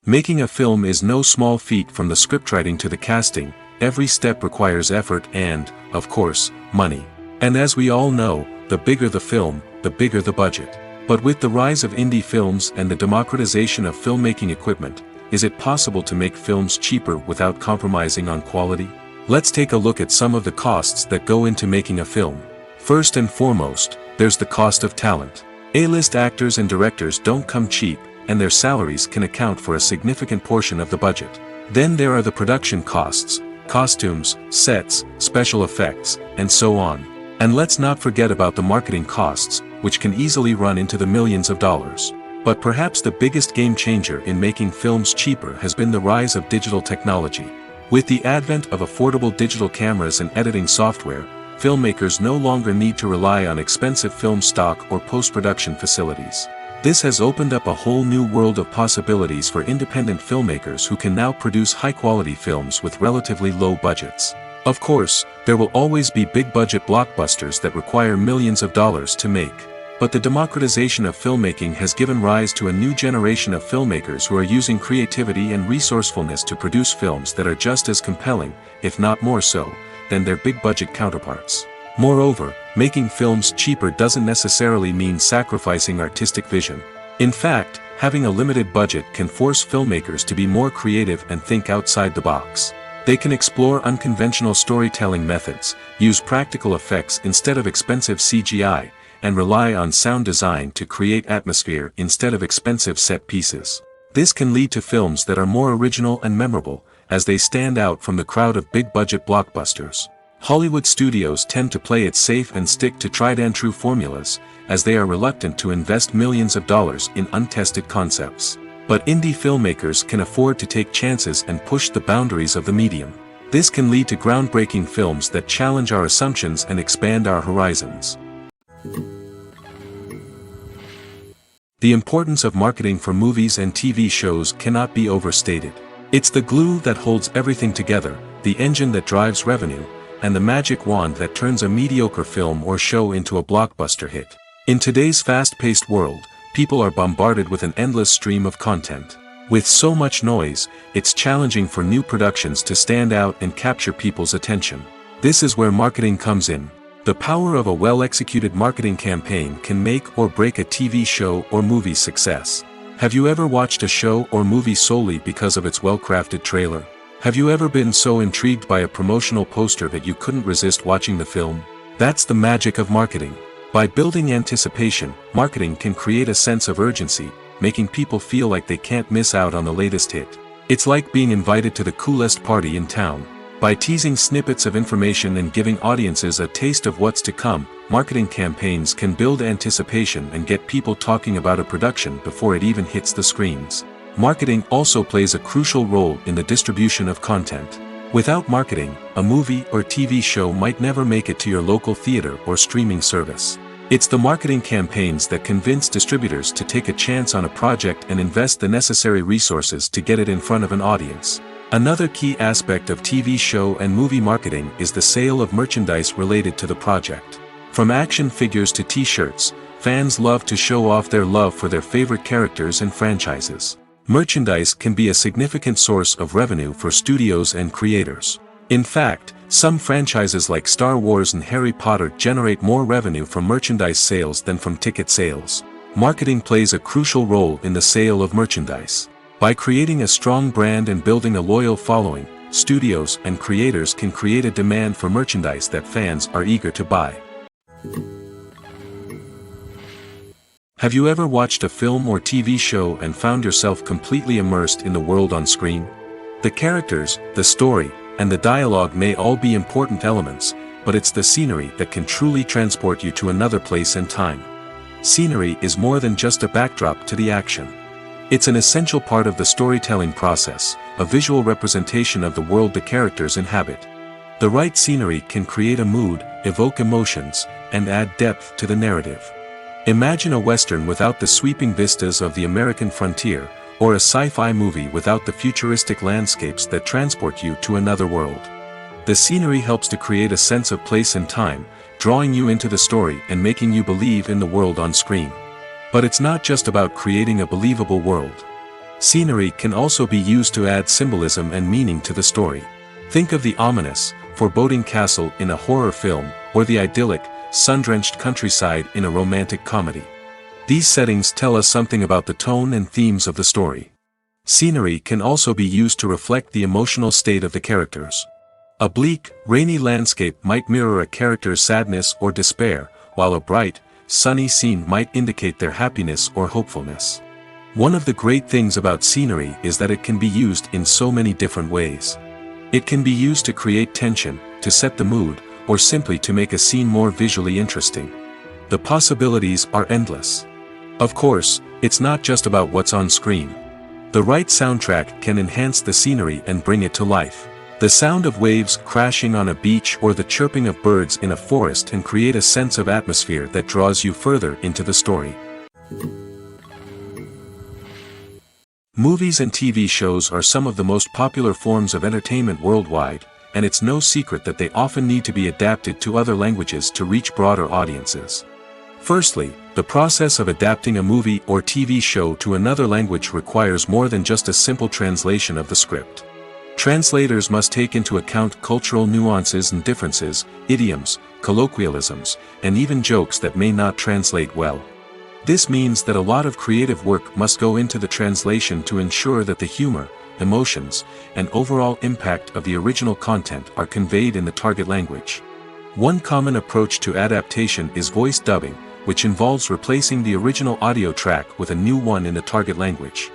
Making a film is no small feat. From the scriptwriting to the casting, every step requires effort and, of course, money. And as we all know, the bigger the film, the bigger the budget. But with the rise of indie films and the democratization of filmmaking equipment, is it possible to make films cheaper without compromising on quality? Let's take a look at some of the costs that go into making a film. First and foremost, there's the cost of talent. A-list actors and directors don't come cheap, and their salaries can account for a significant portion of the budget. Then there are the production costs, costumes, sets, special effects, and so on. And let's not forget about the marketing costs, which can easily run into the millions of dollars. But perhaps the biggest game changer in making films cheaper has been the rise of digital technology. With the advent of affordable digital cameras and editing software, filmmakers no longer need to rely on expensive film stock or post-production facilities. This has opened up a whole new world of possibilities for independent filmmakers who can now produce high-quality films with relatively low budgets. Of course, there will always be big-budget blockbusters that require millions of dollars to make. But the democratization of filmmaking has given rise to a new generation of filmmakers who are using creativity and resourcefulness to produce films that are just as compelling, if not more so, than their big-budget counterparts. Moreover, making films cheaper doesn't necessarily mean sacrificing artistic vision. In fact, having a limited budget can force filmmakers to be more creative and think outside the box. They can explore unconventional storytelling methods, use practical effects instead of expensive CGI, and rely on sound design to create atmosphere instead of expensive set pieces. This can lead to films that are more original and memorable, as they stand out from the crowd of big-budget blockbusters. Hollywood studios tend to play it safe and stick to tried-and-true formulas, as they are reluctant to invest millions of dollars in untested concepts. But indie filmmakers can afford to take chances and push the boundaries of the medium. This can lead to groundbreaking films that challenge our assumptions and expand our horizons. The importance of marketing for movies and TV shows cannot be overstated. It's the glue that holds everything together, the engine that drives revenue, and the magic wand that turns a mediocre film or show into a blockbuster hit. In today's fast-paced world, people are bombarded with an endless stream of content. With so much noise, it's challenging for new productions to stand out and capture people's attention. This is where marketing comes in. The power of a well-executed marketing campaign can make or break a TV show or movie's success. Have you ever watched a show or movie solely because of its well-crafted trailer? Have you ever been so intrigued by a promotional poster that you couldn't resist watching the film? That's the magic of marketing. By building anticipation, marketing can create a sense of urgency, making people feel like they can't miss out on the latest hit. It's like being invited to the coolest party in town. By teasing snippets of information and giving audiences a taste of what's to come, marketing campaigns can build anticipation and get people talking about a production before it even hits the screens. Marketing also plays a crucial role in the distribution of content. Without marketing, a movie or TV show might never make it to your local theater or streaming service. It's the marketing campaigns that convince distributors to take a chance on a project and invest the necessary resources to get it in front of an audience. Another key aspect of TV show and movie marketing is the sale of merchandise related to the project. From action figures to t-shirts, fans love to show off their love for their favorite characters and franchises. Merchandise can be a significant source of revenue for studios and creators. In fact, some franchises like Star Wars and Harry Potter generate more revenue from merchandise sales than from ticket sales. Marketing plays a crucial role in the sale of merchandise. By creating a strong brand and building a loyal following, studios and creators can create a demand for merchandise that fans are eager to buy. Have you ever watched a film or TV show and found yourself completely immersed in the world on screen? The characters, the story, and the dialogue may all be important elements, but it's the scenery that can truly transport you to another place and time. Scenery is more than just a backdrop to the action. It's an essential part of the storytelling process, a visual representation of the world the characters inhabit. The right scenery can create a mood, evoke emotions, and add depth to the narrative. Imagine a Western without the sweeping vistas of the American frontier, or a sci-fi movie without the futuristic landscapes that transport you to another world. The scenery helps to create a sense of place and time, drawing you into the story and making you believe in the world on screen. But it's not just about creating a believable world. Scenery can also be used to add symbolism and meaning to the story. Think of the ominous, foreboding castle in a horror film, or the idyllic, sun-drenched countryside in a romantic comedy. These settings tell us something about the tone and themes of the story. Scenery can also be used to reflect the emotional state of the characters. A bleak, rainy landscape might mirror a character's sadness or despair, while a bright, sunny scene might indicate their happiness or hopefulness. One of the great things about scenery is that it can be used in so many different ways. It can be used to create tension, to set the mood, or simply to make a scene more visually interesting. The possibilities are endless. Of course, it's not just about what's on screen. The right soundtrack can enhance the scenery and bring it to life. The sound of waves crashing on a beach or the chirping of birds in a forest can create a sense of atmosphere that draws you further into the story. Movies and TV shows are some of the most popular forms of entertainment worldwide, and it's no secret that they often need to be adapted to other languages to reach broader audiences. Firstly, the process of adapting a movie or TV show to another language requires more than just a simple translation of the script. Translators must take into account cultural nuances and differences, idioms, colloquialisms, and even jokes that may not translate well. This means that a lot of creative work must go into the translation to ensure that the humor, emotions, and overall impact of the original content are conveyed in the target language. One common approach to adaptation is voice dubbing, which involves replacing the original audio track with a new one in the target language.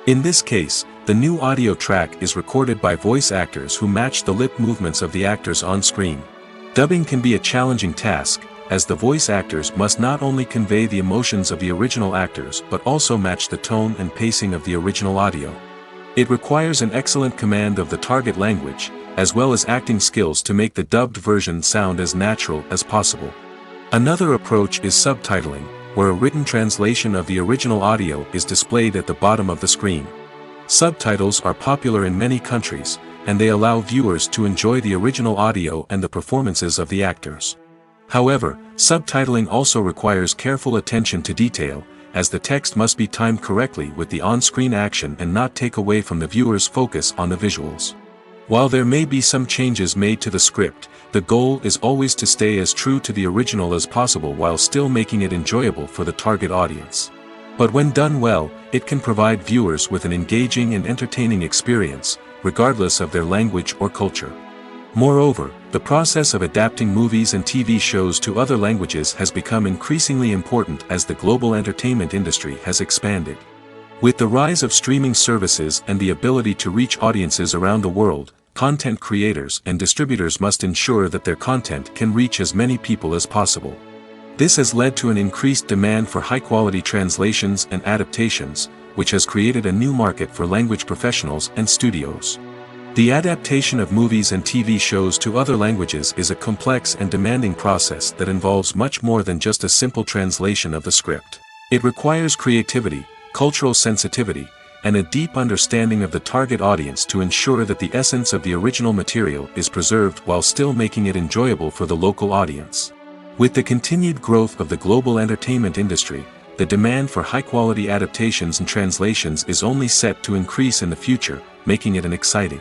In this case, the new audio track is recorded by voice actors who match the lip movements of the actors on screen. Dubbing can be a challenging task, as the voice actors must not only convey the emotions of the original actors but also match the tone and pacing of the original audio. It requires an excellent command of the target language, as well as acting skills to make the dubbed version sound as natural as possible. Another approach is subtitling, where a written translation of the original audio is displayed at the bottom of the screen. Subtitles are popular in many countries, and they allow viewers to enjoy the original audio and the performances of the actors. However, subtitling also requires careful attention to detail, as the text must be timed correctly with the on-screen action and not take away from the viewer's focus on the visuals. While there may be some changes made to the script, the goal is always to stay as true to the original as possible while still making it enjoyable for the target audience. But when done well, it can provide viewers with an engaging and entertaining experience, regardless of their language or culture. Moreover, the process of adapting movies and TV shows to other languages has become increasingly important as the global entertainment industry has expanded. With the rise of streaming services and the ability to reach audiences around the world, content creators and distributors must ensure that their content can reach as many people as possible. This has led to an increased demand for high-quality translations and adaptations, which has created a new market for language professionals and studios. The adaptation of movies and TV shows to other languages is a complex and demanding process that involves much more than just a simple translation of the script. It requires creativity, cultural sensitivity, and a deep understanding of the target audience to ensure that the essence of the original material is preserved while still making it enjoyable for the local audience. With the continued growth of the global entertainment industry, the demand for high-quality adaptations and translations is only set to increase in the future, making it an exciting.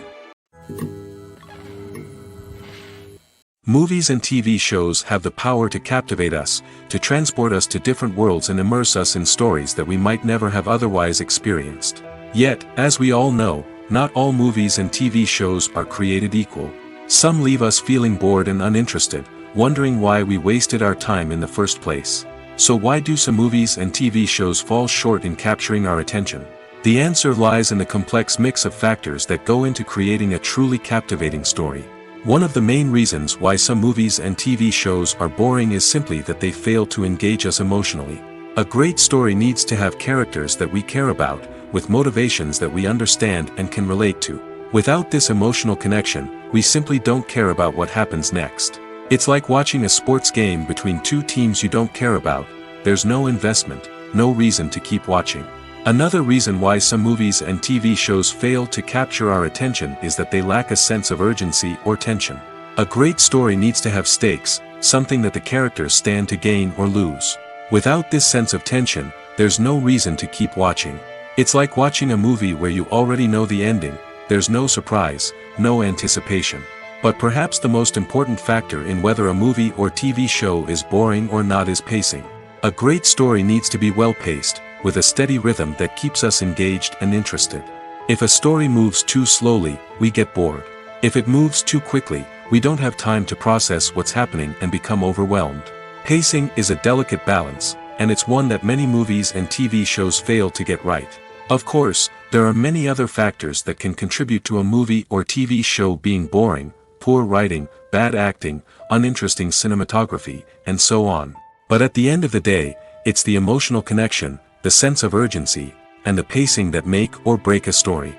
Movies and TV shows have the power to captivate us, to transport us to different worlds and immerse us in stories that we might never have otherwise experienced. Yet, as we all know, not all movies and TV shows are created equal. Some leave us feeling bored and uninterested, wondering why we wasted our time in the first place. So why do some movies and TV shows fall short in capturing our attention? The answer lies in the complex mix of factors that go into creating a truly captivating story. One of the main reasons why some movies and TV shows are boring is simply that they fail to engage us emotionally. A great story needs to have characters that we care about, with motivations that we understand and can relate to. Without this emotional connection, we simply don't care about what happens next. It's like watching a sports game between two teams you don't care about. There's no investment, no reason to keep watching. Another reason why some movies and TV shows fail to capture our attention is that they lack a sense of urgency or tension. A great story needs to have stakes, something that the characters stand to gain or lose. Without this sense of tension, there's no reason to keep watching. It's like watching a movie where you already know the ending, there's no surprise, no anticipation. But perhaps the most important factor in whether a movie or TV show is boring or not is pacing. A great story needs to be well-paced, with a steady rhythm that keeps us engaged and interested. If a story moves too slowly, we get bored. If it moves too quickly, we don't have time to process what's happening and become overwhelmed. Pacing is a delicate balance, and it's one that many movies and TV shows fail to get right. Of course, there are many other factors that can contribute to a movie or TV show being boring: poor writing, bad acting, uninteresting cinematography, and so on. But at the end of the day, it's the emotional connection, the sense of urgency, and the pacing that make or break a story.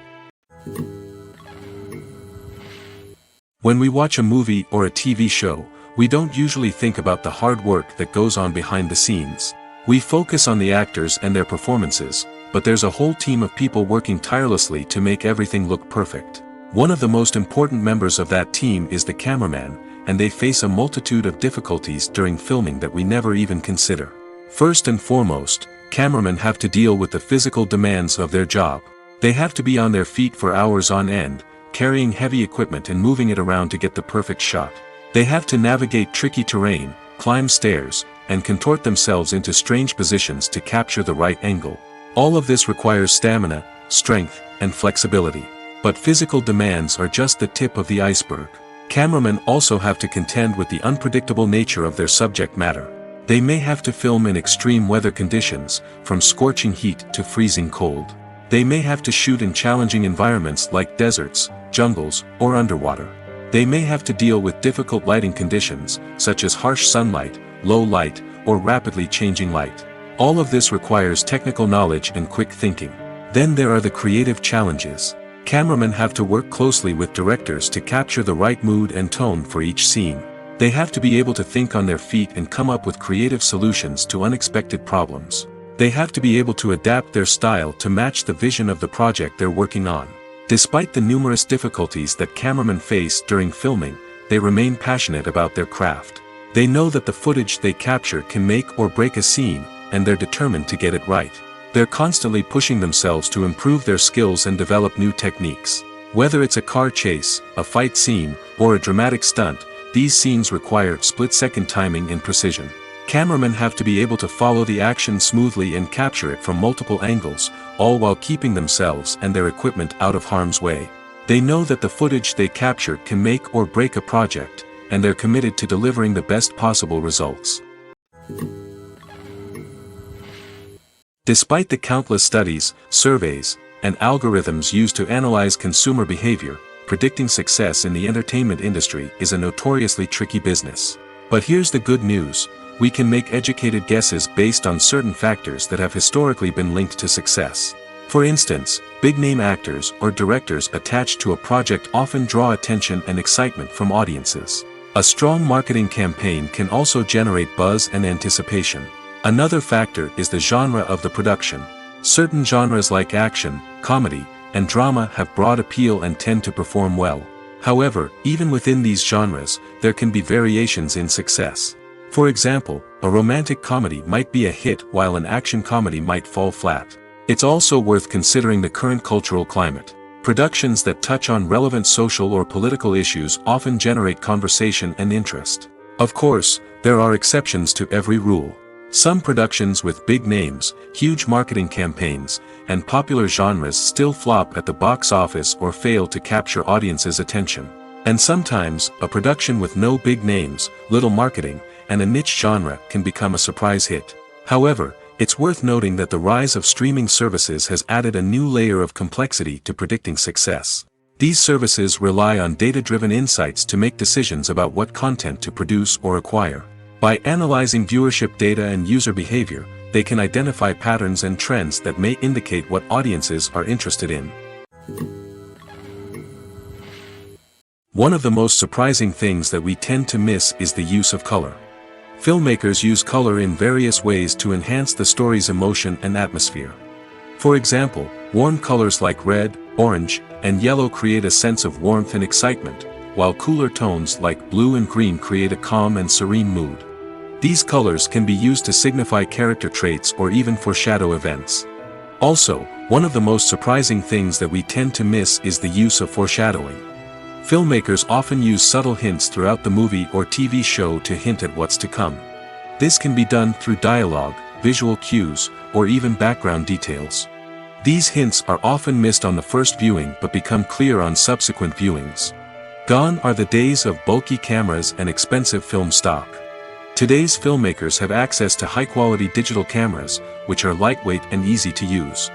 When we watch a movie or a TV show, we don't usually think about the hard work that goes on behind the scenes. We focus on the actors and their performances, but there's a whole team of people working tirelessly to make everything look perfect. One of the most important members of that team is the cameraman, and they face a multitude of difficulties during filming that we never even consider. First and foremost, cameramen have to deal with the physical demands of their job. They have to be on their feet for hours on end, carrying heavy equipment and moving it around to get the perfect shot. They have to navigate tricky terrain, climb stairs, and contort themselves into strange positions to capture the right angle. All of this requires stamina, strength, and flexibility. But physical demands are just the tip of the iceberg. Cameramen also have to contend with the unpredictable nature of their subject matter. They may have to film in extreme weather conditions, from scorching heat to freezing cold. They may have to shoot in challenging environments like deserts, jungles, or underwater. They may have to deal with difficult lighting conditions, such as harsh sunlight, low light, or rapidly changing light. All of this requires technical knowledge and quick thinking. Then there are the creative challenges. Cameramen have to work closely with directors to capture the right mood and tone for each scene. They have to be able to think on their feet and come up with creative solutions to unexpected problems. They have to be able to adapt their style to match the vision of the project they're working on. Despite the numerous difficulties that cameramen face during filming, they remain passionate about their craft. They know that the footage they capture can make or break a scene, and they're determined to get it right. They're constantly pushing themselves to improve their skills and develop new techniques. Whether it's a car chase, a fight scene, or a dramatic stunt, these scenes require split-second timing and precision. Cameramen have to be able to follow the action smoothly and capture it from multiple angles, all while keeping themselves and their equipment out of harm's way. They know that the footage they capture can make or break a project, and they're committed to delivering the best possible results. Despite the countless studies, surveys, and algorithms used to analyze consumer behavior, predicting success in the entertainment industry is a notoriously tricky business. But here's the good news: we can make educated guesses based on certain factors that have historically been linked to success. For instance, big-name actors or directors attached to a project often draw attention and excitement from audiences. A strong marketing campaign can also generate buzz and anticipation. Another factor is the genre of the production. Certain genres like action, comedy, and drama have broad appeal and tend to perform well. However, even within these genres, there can be variations in success. For example, a romantic comedy might be a hit while an action comedy might fall flat. It's also worth considering the current cultural climate. Productions that touch on relevant social or political issues often generate conversation and interest. Of course, there are exceptions to every rule. Some productions with big names, huge marketing campaigns, and popular genres still flop at the box office or fail to capture audiences' attention. And sometimes, a production with no big names, little marketing, and a niche genre can become a surprise hit. However, it's worth noting that the rise of streaming services has added a new layer of complexity to predicting success. These services rely on data-driven insights to make decisions about what content to produce or acquire. By analyzing viewership data and user behavior, they can identify patterns and trends that may indicate what audiences are interested in. One of the most surprising things that we tend to miss is the use of color. Filmmakers use color in various ways to enhance the story's emotion and atmosphere. For example, warm colors like red, orange, and yellow create a sense of warmth and excitement, while cooler tones like blue and green create a calm and serene mood. These colors can be used to signify character traits or even foreshadow events. Also, one of the most surprising things that we tend to miss is the use of foreshadowing. Filmmakers often use subtle hints throughout the movie or TV show to hint at what's to come. This can be done through dialogue, visual cues, or even background details. These hints are often missed on the first viewing but become clear on subsequent viewings. Gone are the days of bulky cameras and expensive film stock. Today's filmmakers have access to high-quality digital cameras, which are lightweight and easy to use.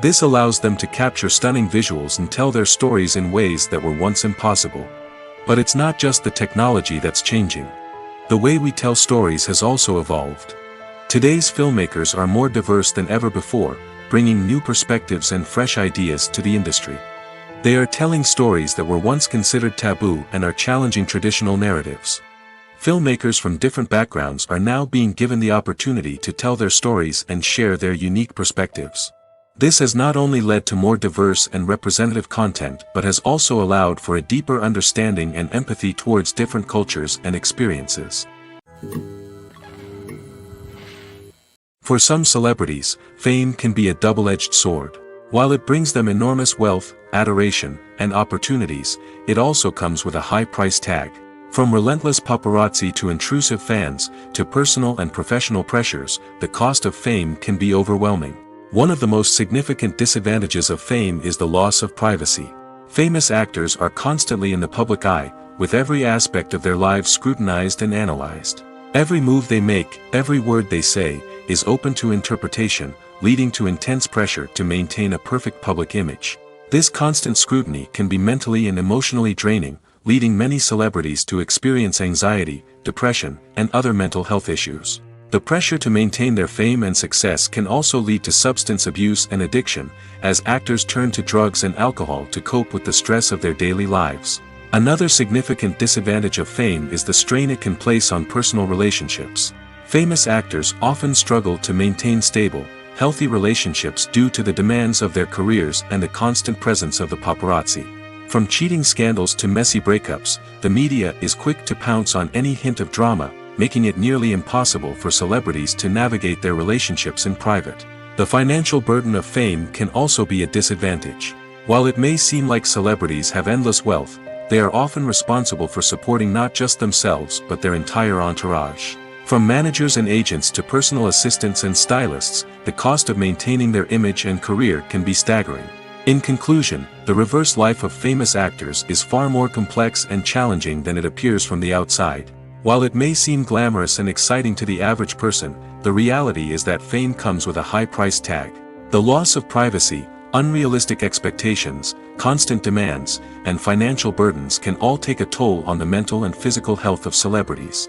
This allows them to capture stunning visuals and tell their stories in ways that were once impossible. But it's not just the technology that's changing. The way we tell stories has also evolved. Today's filmmakers are more diverse than ever before, bringing new perspectives and fresh ideas to the industry. They are telling stories that were once considered taboo and are challenging traditional narratives. Filmmakers from different backgrounds are now being given the opportunity to tell their stories and share their unique perspectives. This has not only led to more diverse and representative content but has also allowed for a deeper understanding and empathy towards different cultures and experiences. For some celebrities, fame can be a double-edged sword. While it brings them enormous wealth, adoration, and opportunities, it also comes with a high price tag. From relentless paparazzi to intrusive fans, to personal and professional pressures, the cost of fame can be overwhelming. One of the most significant disadvantages of fame is the loss of privacy. Famous actors are constantly in the public eye, with every aspect of their lives scrutinized and analyzed. Every move they make, every word they say, is open to interpretation, leading to intense pressure to maintain a perfect public image. This constant scrutiny can be mentally and emotionally draining, leading many celebrities to experience anxiety, depression, and other mental health issues. The pressure to maintain their fame and success can also lead to substance abuse and addiction, as actors turn to drugs and alcohol to cope with the stress of their daily lives. Another significant disadvantage of fame is the strain it can place on personal relationships. Famous actors often struggle to maintain stable, healthy relationships due to the demands of their careers and the constant presence of the paparazzi. From cheating scandals to messy breakups, the media is quick to pounce on any hint of drama, making it nearly impossible for celebrities to navigate their relationships in private. The financial burden of fame can also be a disadvantage. While it may seem like celebrities have endless wealth, they are often responsible for supporting not just themselves but their entire entourage. From managers and agents to personal assistants and stylists, the cost of maintaining their image and career can be staggering. In conclusion, the reverse life of famous actors is far more complex and challenging than it appears from the outside. While it may seem glamorous and exciting to the average person, the reality is that fame comes with a high price tag. The loss of privacy, unrealistic expectations, constant demands, and financial burdens can all take a toll on the mental and physical health of celebrities.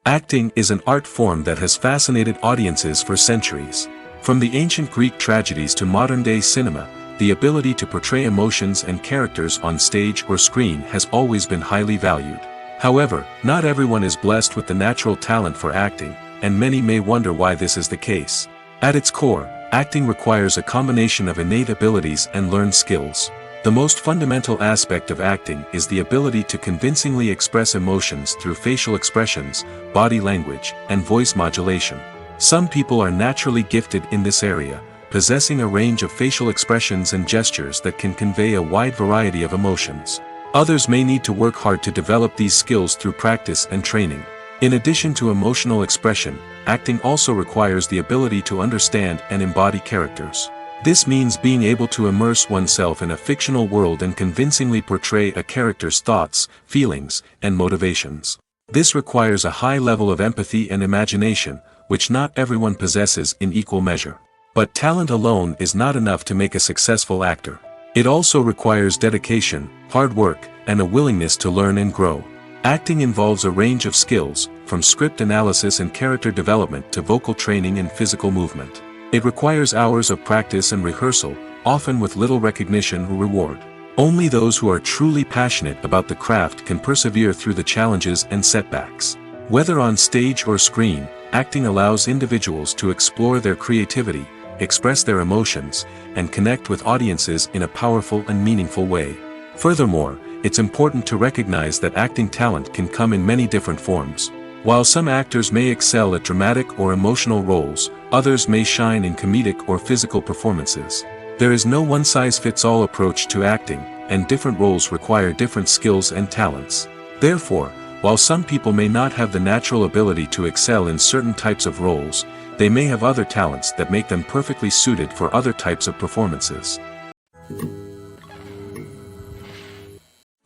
Acting is an art form that has fascinated audiences for centuries. From the ancient Greek tragedies to modern-day cinema, the ability to portray emotions and characters on stage or screen has always been highly valued. However, not everyone is blessed with the natural talent for acting, and many may wonder why this is the case. At its core, acting requires a combination of innate abilities and learned skills. The most fundamental aspect of acting is the ability to convincingly express emotions through facial expressions, body language, and voice modulation. Some people are naturally gifted in this area, possessing a range of facial expressions and gestures that can convey a wide variety of emotions. Others may need to work hard to develop these skills through practice and training. In addition to emotional expression, acting also requires the ability to understand and embody characters. This means being able to immerse oneself in a fictional world and convincingly portray a character's thoughts, feelings, and motivations. This requires a high level of empathy and imagination, which not everyone possesses in equal measure. But talent alone is not enough to make a successful actor. It also requires dedication, hard work, and a willingness to learn and grow. Acting involves a range of skills, from script analysis and character development to vocal training and physical movement. It requires hours of practice and rehearsal, often with little recognition or reward. Only those who are truly passionate about the craft can persevere through the challenges and setbacks. Whether on stage or screen, acting allows individuals to explore their creativity, express their emotions, and connect with audiences in a powerful and meaningful way. Furthermore, it's important to recognize that acting talent can come in many different forms. While some actors may excel at dramatic or emotional roles, others may shine in comedic or physical performances. There is no one-size-fits-all approach to acting, and different roles require different skills and talents. Therefore, while some people may not have the natural ability to excel in certain types of roles, they may have other talents that make them perfectly suited for other types of performances.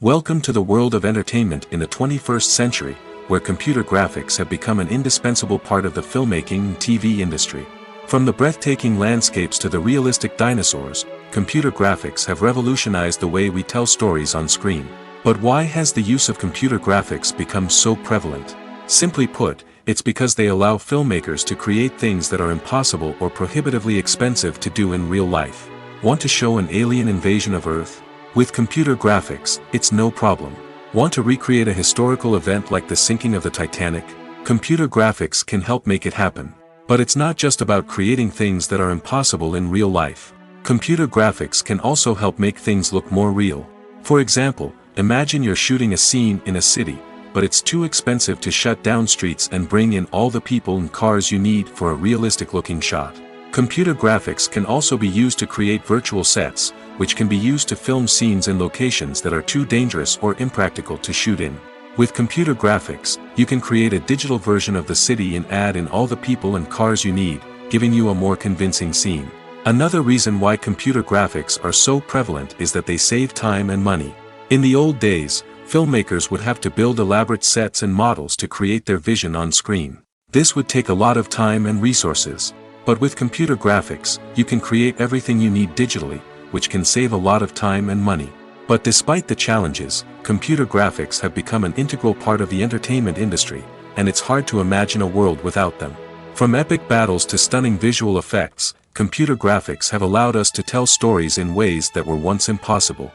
Welcome to the world of entertainment in the 21st century, where computer graphics have become an indispensable part of the filmmaking and TV industry. From the breathtaking landscapes to the realistic dinosaurs, computer graphics have revolutionized the way we tell stories on screen. But why has the use of computer graphics become so prevalent? Simply put, it's because they allow filmmakers to create things that are impossible or prohibitively expensive to do in real life. Want to show an alien invasion of Earth? With computer graphics, it's no problem. Want to recreate a historical event like the sinking of the Titanic? Computer graphics can help make it happen. But it's not just about creating things that are impossible in real life. Computer graphics can also help make things look more real. For example, imagine you're shooting a scene in a city, but it's too expensive to shut down streets and bring in all the people and cars you need for a realistic-looking shot. Computer graphics can also be used to create virtual sets, which can be used to film scenes in locations that are too dangerous or impractical to shoot in. With computer graphics, you can create a digital version of the city and add in all the people and cars you need, giving you a more convincing scene. Another reason why computer graphics are so prevalent is that they save time and money. In the old days, filmmakers would have to build elaborate sets and models to create their vision on screen. This would take a lot of time and resources. But with computer graphics, you can create everything you need digitally, which can save a lot of time and money. But despite the challenges, computer graphics have become an integral part of the entertainment industry, and it's hard to imagine a world without them. From epic battles to stunning visual effects, computer graphics have allowed us to tell stories in ways that were once impossible.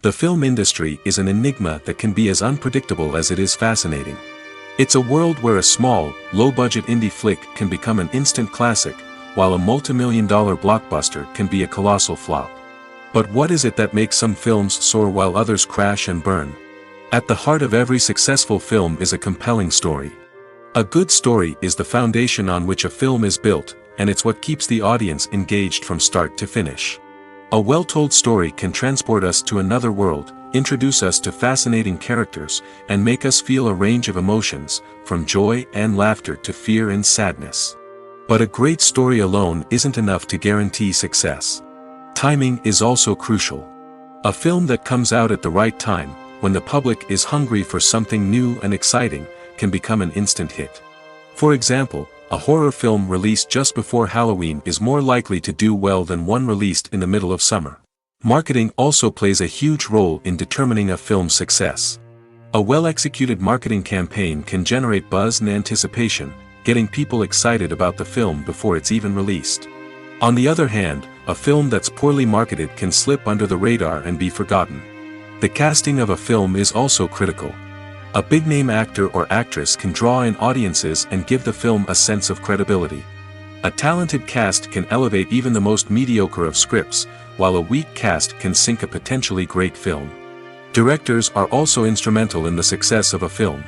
The film industry is an enigma that can be as unpredictable as it is fascinating. It's a world where a small, low-budget indie flick can become an instant classic, while a multi-million-dollar blockbuster can be a colossal flop. But what is it that makes some films soar while others crash and burn? At the heart of every successful film is a compelling story. A good story is the foundation on which a film is built, and it's what keeps the audience engaged from start to finish. A well-told story can transport us to another world, introduce us to fascinating characters, and make us feel a range of emotions, from joy and laughter to fear and sadness. But a great story alone isn't enough to guarantee success. Timing is also crucial. A film that comes out at the right time, when the public is hungry for something new and exciting, can become an instant hit. For example, a horror film released just before Halloween is more likely to do well than one released in the middle of summer. Marketing also plays a huge role in determining a film's success. A well-executed marketing campaign can generate buzz and anticipation, getting people excited about the film before it's even released. On the other hand, a film that's poorly marketed can slip under the radar and be forgotten. The casting of a film is also critical. A big-name actor or actress can draw in audiences and give the film a sense of credibility. A talented cast can elevate even the most mediocre of scripts, while a weak cast can sink a potentially great film. Directors are also instrumental in the success of a film.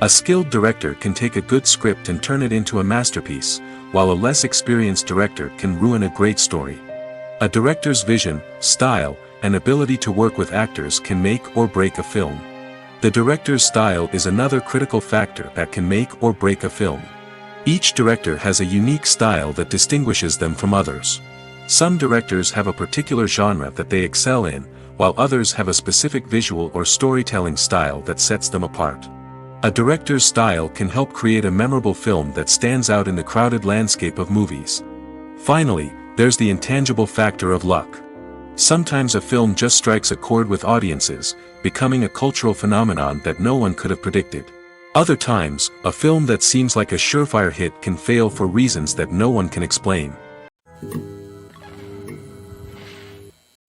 A skilled director can take a good script and turn it into a masterpiece, while a less experienced director can ruin a great story. A director's vision, style, and ability to work with actors can make or break a film. The director's style is another critical factor that can make or break a film. Each director has a unique style that distinguishes them from others. Some directors have a particular genre that they excel in, while others have a specific visual or storytelling style that sets them apart. A director's style can help create a memorable film that stands out in the crowded landscape of movies. Finally, there's the intangible factor of luck. Sometimes a film just strikes a chord with audiences, becoming a cultural phenomenon that no one could have predicted. Other times, a film that seems like a surefire hit can fail for reasons that no one can explain.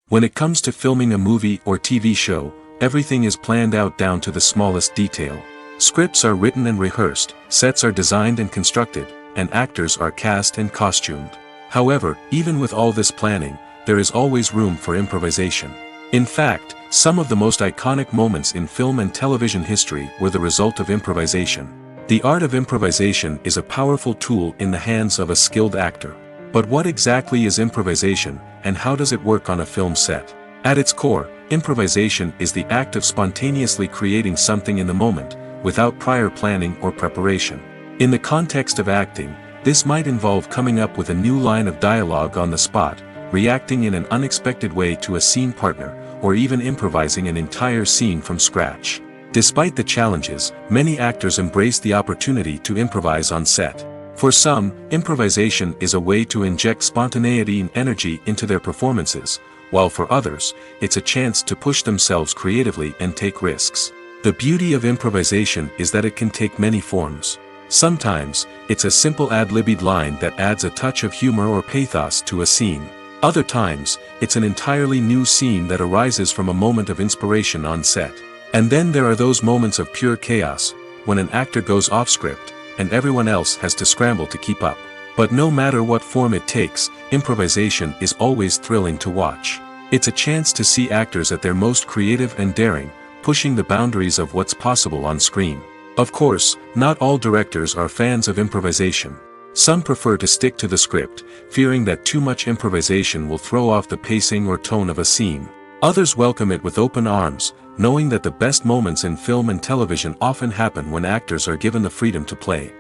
When it comes to filming a movie or TV show, everything is planned out down to the smallest detail. Scripts are written and rehearsed, sets are designed and constructed, and actors are cast and costumed. However, even with all this planning, there is always room for improvisation. In fact, some of the most iconic moments in film and television history were the result of improvisation. The art of improvisation is a powerful tool in the hands of a skilled actor. But what exactly is improvisation, and how does it work on a film set? At its core, improvisation is the act of spontaneously creating something in the moment, without prior planning or preparation. In the context of acting, this might involve coming up with a new line of dialogue on the spot, reacting in an unexpected way to a scene partner, or even improvising an entire scene from scratch. Despite the challenges, many actors embrace the opportunity to improvise on set. For some, improvisation is a way to inject spontaneity and energy into their performances, while for others, it's a chance to push themselves creatively and take risks. The beauty of improvisation is that it can take many forms. Sometimes, it's a simple ad-libbed line that adds a touch of humor or pathos to a scene. Other times, it's an entirely new scene that arises from a moment of inspiration on set. And then there are those moments of pure chaos, when an actor goes off script, and everyone else has to scramble to keep up. But no matter what form it takes, improvisation is always thrilling to watch. It's a chance to see actors at their most creative and daring, pushing the boundaries of what's possible on screen. Of course, not all directors are fans of improvisation. Some prefer to stick to the script, fearing that too much improvisation will throw off the pacing or tone of a scene. Others welcome it with open arms, knowing that the best moments in film and television often happen when actors are given the freedom to play.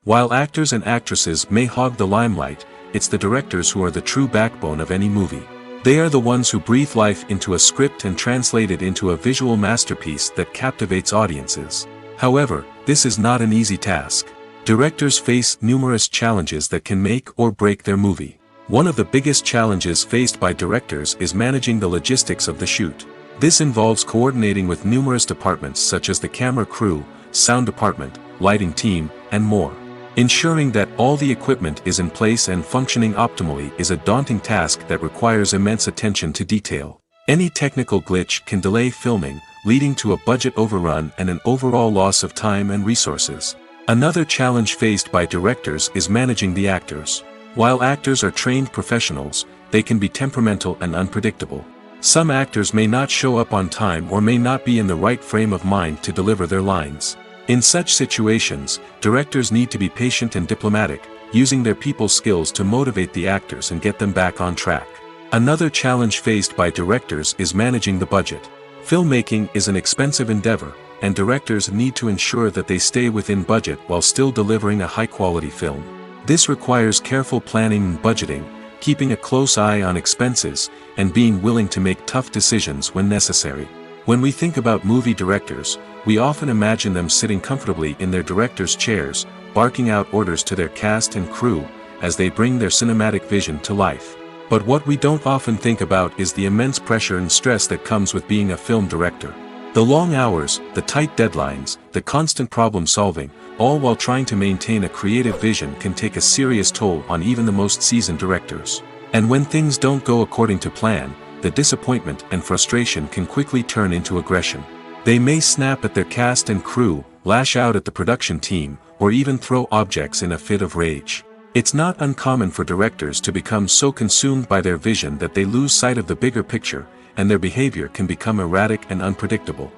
While actors and actresses may hog the limelight, it's the directors who are the true backbone of any movie. They are the ones who breathe life into a script and translate it into a visual masterpiece that captivates audiences. However, this is not an easy task. Directors face numerous challenges that can make or break their movie. One of the biggest challenges faced by directors is managing the logistics of the shoot. This involves coordinating with numerous departments such as the camera crew, sound department, lighting team, and more. Ensuring that all the equipment is in place and functioning optimally is a daunting task that requires immense attention to detail. Any technical glitch can delay filming, leading to a budget overrun and an overall loss of time and resources. Another challenge faced by directors is managing the actors. While actors are trained professionals, they can be temperamental and unpredictable. Some actors may not show up on time or may not be in the right frame of mind to deliver their lines. In such situations, directors need to be patient and diplomatic, using their people skills to motivate the actors and get them back on track. Another challenge faced by directors is managing the budget. Filmmaking is an expensive endeavor, and directors need to ensure that they stay within budget while still delivering a high-quality film. This requires careful planning and budgeting, keeping a close eye on expenses, and being willing to make tough decisions when necessary. When we think about movie directors, we often imagine them sitting comfortably in their director's chairs, barking out orders to their cast and crew, as they bring their cinematic vision to life. But what we don't often think about is the immense pressure and stress that comes with being a film director. The long hours, the tight deadlines, the constant problem solving, all while trying to maintain a creative vision can take a serious toll on even the most seasoned directors. And when things don't go according to plan, the disappointment and frustration can quickly turn into aggression. They may snap at their cast and crew, lash out at the production team, or even throw objects in a fit of rage. It's not uncommon for directors to become so consumed by their vision that they lose sight of the bigger picture, and their behavior can become erratic and unpredictable.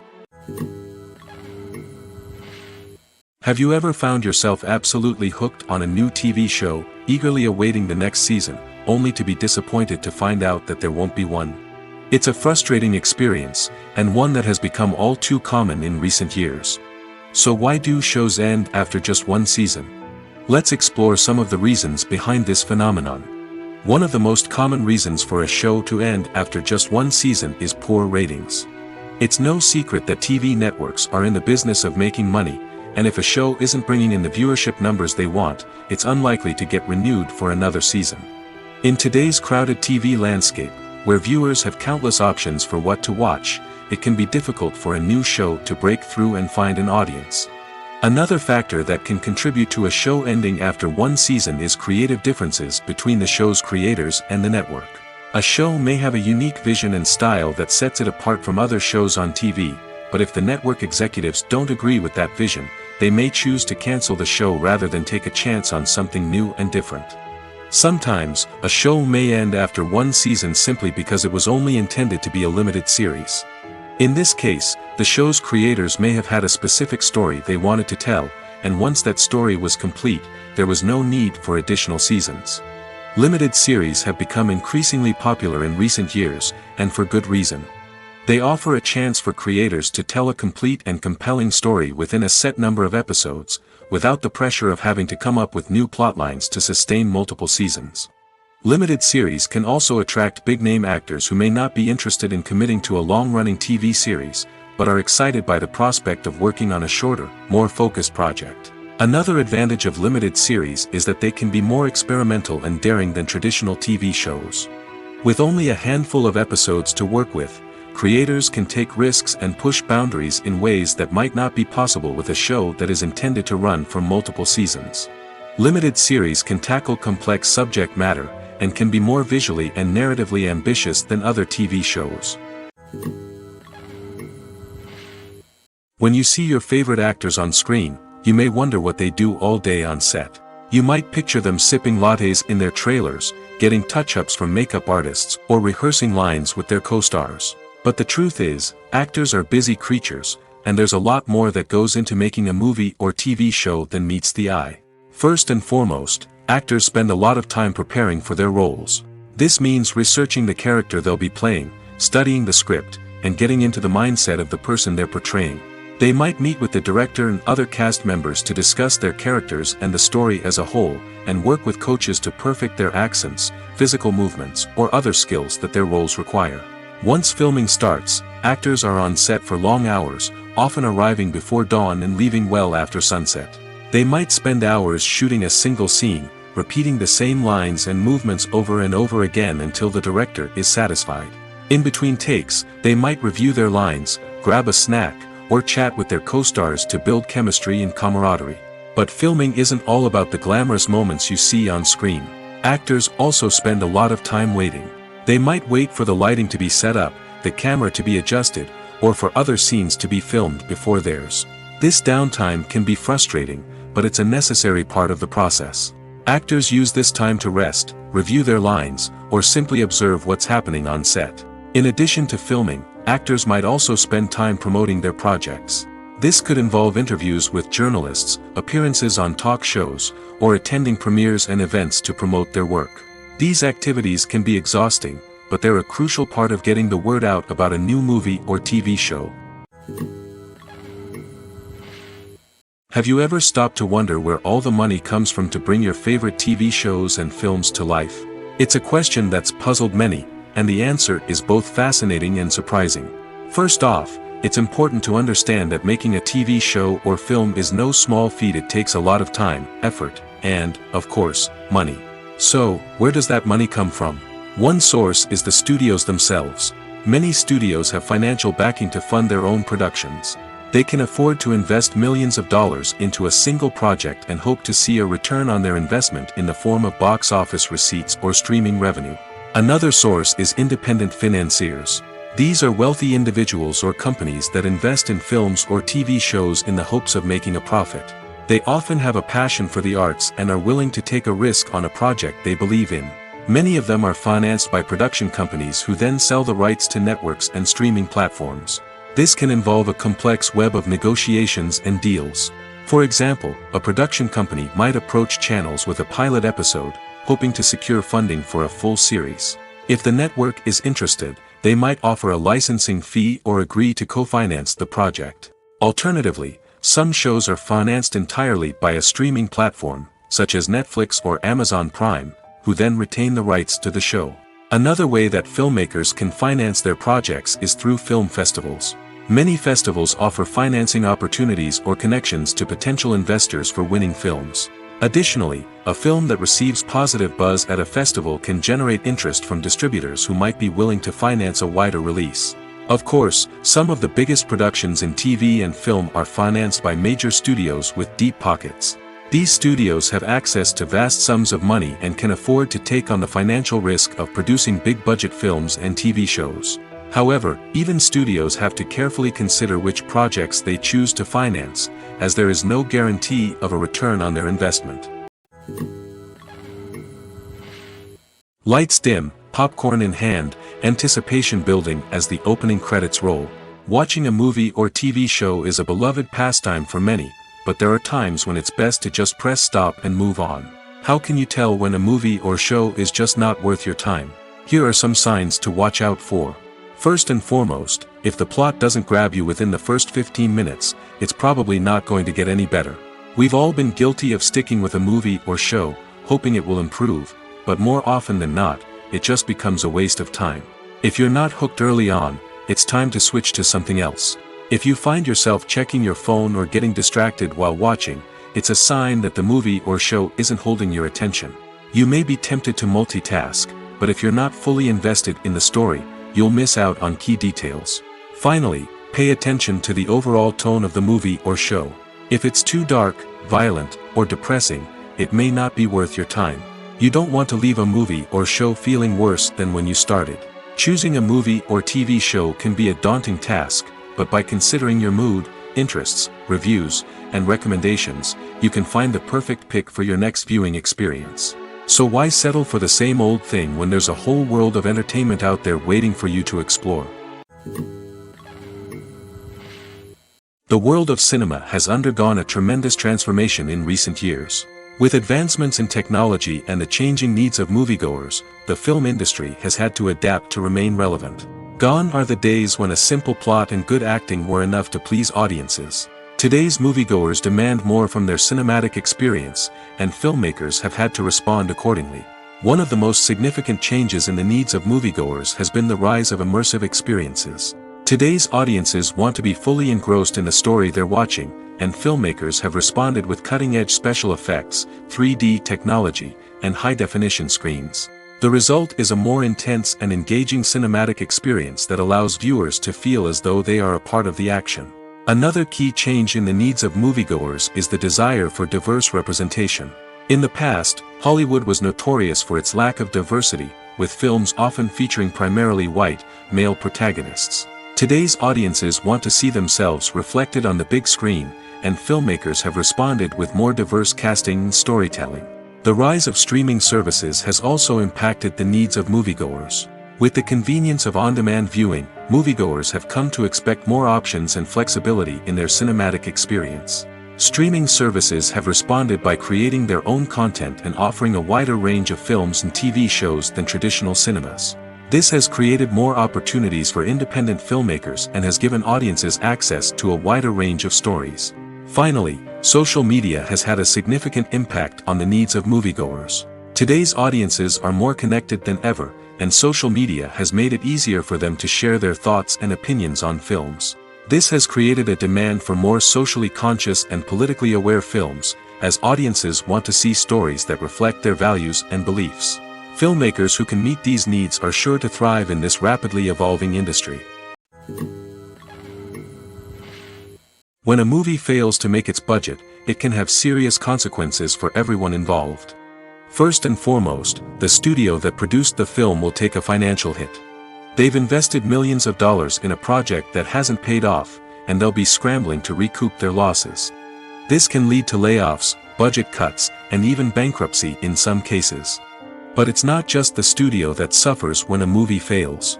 Have you ever found yourself absolutely hooked on a new TV show, eagerly awaiting the next season, only to be disappointed to find out that there won't be one? It's a frustrating experience, and one that has become all too common in recent years. So why do shows end after just one season? Let's explore some of the reasons behind this phenomenon. One of the most common reasons for a show to end after just one season is poor ratings. It's no secret that TV networks are in the business of making money, and if a show isn't bringing in the viewership numbers they want, it's unlikely to get renewed for another season. In today's crowded TV landscape, where viewers have countless options for what to watch, it can be difficult for a new show to break through and find an audience. Another factor that can contribute to a show ending after one season is creative differences between the show's creators and the network. A show may have a unique vision and style that sets it apart from other shows on TV, but if the network executives don't agree with that vision, they may choose to cancel the show rather than take a chance on something new and different. Sometimes, a show may end after one season simply because it was only intended to be a limited series. In this case, the show's creators may have had a specific story they wanted to tell, and once that story was complete, there was no need for additional seasons. Limited series have become increasingly popular in recent years, and for good reason. They offer a chance for creators to tell a complete and compelling story within a set number of episodes, without the pressure of having to come up with new plotlines to sustain multiple seasons. Limited series can also attract big-name actors who may not be interested in committing to a long-running TV series, but are excited by the prospect of working on a shorter, more focused project. Another advantage of limited series is that they can be more experimental and daring than traditional TV shows. With only a handful of episodes to work with, creators can take risks and push boundaries in ways that might not be possible with a show that is intended to run for multiple seasons. Limited series can tackle complex subject matter, and can be more visually and narratively ambitious than other TV shows. When you see your favorite actors on screen, you may wonder what they do all day on set. You might picture them sipping lattes in their trailers, getting touch-ups from makeup artists, or rehearsing lines with their co-stars. But the truth is, actors are busy creatures, and there's a lot more that goes into making a movie or TV show than meets the eye. First and foremost, actors spend a lot of time preparing for their roles. This means researching the character they'll be playing, studying the script, and getting into the mindset of the person they're portraying. They might meet with the director and other cast members to discuss their characters and the story as a whole, and work with coaches to perfect their accents, physical movements, or other skills that their roles require. Once filming starts, actors are on set for long hours, often arriving before dawn and leaving well after sunset. They might spend hours shooting a single scene, repeating the same lines and movements over and over again until the director is satisfied. In between takes, they might review their lines, grab a snack, or chat with their co-stars to build chemistry and camaraderie. But filming isn't all about the glamorous moments you see on screen. Actors also spend a lot of time waiting. They might wait for the lighting to be set up, the camera to be adjusted, or for other scenes to be filmed before theirs. This downtime can be frustrating, but it's a necessary part of the process. Actors use this time to rest, review their lines, or simply observe what's happening on set. In addition to filming, actors might also spend time promoting their projects. This could involve interviews with journalists, appearances on talk shows, or attending premieres and events to promote their work. These activities can be exhausting, but they're a crucial part of getting the word out about a new movie or TV show. Have you ever stopped to wonder where all the money comes from to bring your favorite TV shows and films to life? It's a question that's puzzled many, and the answer is both fascinating and surprising. First off, it's important to understand that making a TV show or film is no small feat. It takes a lot of time, effort, and, of course, money. So, where does that money come from? One source is the studios themselves. Many studios have financial backing to fund their own productions. They can afford to invest millions of dollars into a single project and hope to see a return on their investment in the form of box office receipts or streaming revenue. Another source is independent financiers. These are wealthy individuals or companies that invest in films or TV shows in the hopes of making a profit. They often have a passion for the arts and are willing to take a risk on a project they believe in. Many of them are financed by production companies who then sell the rights to networks and streaming platforms. This can involve a complex web of negotiations and deals. For example, a production company might approach channels with a pilot episode, hoping to secure funding for a full series. If the network is interested, they might offer a licensing fee or agree to co-finance the project. Alternatively, some shows are financed entirely by a streaming platform, such as Netflix or Amazon Prime, who then retain the rights to the show. Another way that filmmakers can finance their projects is through film festivals. Many festivals offer financing opportunities or connections to potential investors for winning films. Additionally, a film that receives positive buzz at a festival can generate interest from distributors who might be willing to finance a wider release. Of course, some of the biggest productions in TV and film are financed by major studios with deep pockets. These studios have access to vast sums of money and can afford to take on the financial risk of producing big-budget films and TV shows. However, even studios have to carefully consider which projects they choose to finance, as there is no guarantee of a return on their investment. Lights dim, popcorn in hand, anticipation building as the opening credits roll. Watching a movie or TV show is a beloved pastime for many, but there are times when it's best to just press stop and move on. How can you tell when a movie or show is just not worth your time? Here are some signs to watch out for. First and foremost, if the plot doesn't grab you within the first 15 minutes, it's probably not going to get any better. We've all been guilty of sticking with a movie or show, hoping it will improve, but more often than not, it just becomes a waste of time. If you're not hooked early on, it's time to switch to something else. If you find yourself checking your phone or getting distracted while watching, it's a sign that the movie or show isn't holding your attention. You may be tempted to multitask, but if you're not fully invested in the story, you'll miss out on key details. Finally, pay attention to the overall tone of the movie or show. If it's too dark, violent, or depressing, it may not be worth your time. You don't want to leave a movie or show feeling worse than when you started. Choosing a movie or TV show can be a daunting task, but by considering your mood, interests, reviews, and recommendations, you can find the perfect pick for your next viewing experience. So why settle for the same old thing when there's a whole world of entertainment out there waiting for you to explore? The world of cinema has undergone a tremendous transformation in recent years. With advancements in technology and the changing needs of moviegoers, the film industry has had to adapt to remain relevant. Gone are the days when a simple plot and good acting were enough to please audiences. Today's moviegoers demand more from their cinematic experience, and filmmakers have had to respond accordingly. One of the most significant changes in the needs of moviegoers has been the rise of immersive experiences. Today's audiences want to be fully engrossed in the story they're watching, and filmmakers have responded with cutting-edge special effects, 3D technology, and high-definition screens. The result is a more intense and engaging cinematic experience that allows viewers to feel as though they are a part of the action. Another key change in the needs of moviegoers is the desire for diverse representation. In the past, Hollywood was notorious for its lack of diversity, with films often featuring primarily white, male protagonists. Today's audiences want to see themselves reflected on the big screen, and filmmakers have responded with more diverse casting and storytelling. The rise of streaming services has also impacted the needs of moviegoers. With the convenience of on-demand viewing, moviegoers have come to expect more options and flexibility in their cinematic experience. Streaming services have responded by creating their own content and offering a wider range of films and TV shows than traditional cinemas. This has created more opportunities for independent filmmakers and has given audiences access to a wider range of stories. Finally, social media has had a significant impact on the needs of moviegoers. Today's audiences are more connected than ever, and social media has made it easier for them to share their thoughts and opinions on films. This has created a demand for more socially conscious and politically aware films, as audiences want to see stories that reflect their values and beliefs. Filmmakers who can meet these needs are sure to thrive in this rapidly evolving industry. When a movie fails to make its budget, it can have serious consequences for everyone involved. First and foremost, the studio that produced the film will take a financial hit. They've invested millions of dollars in a project that hasn't paid off, and they'll be scrambling to recoup their losses. This can lead to layoffs, budget cuts, and even bankruptcy in some cases. But it's not just the studio that suffers when a movie fails.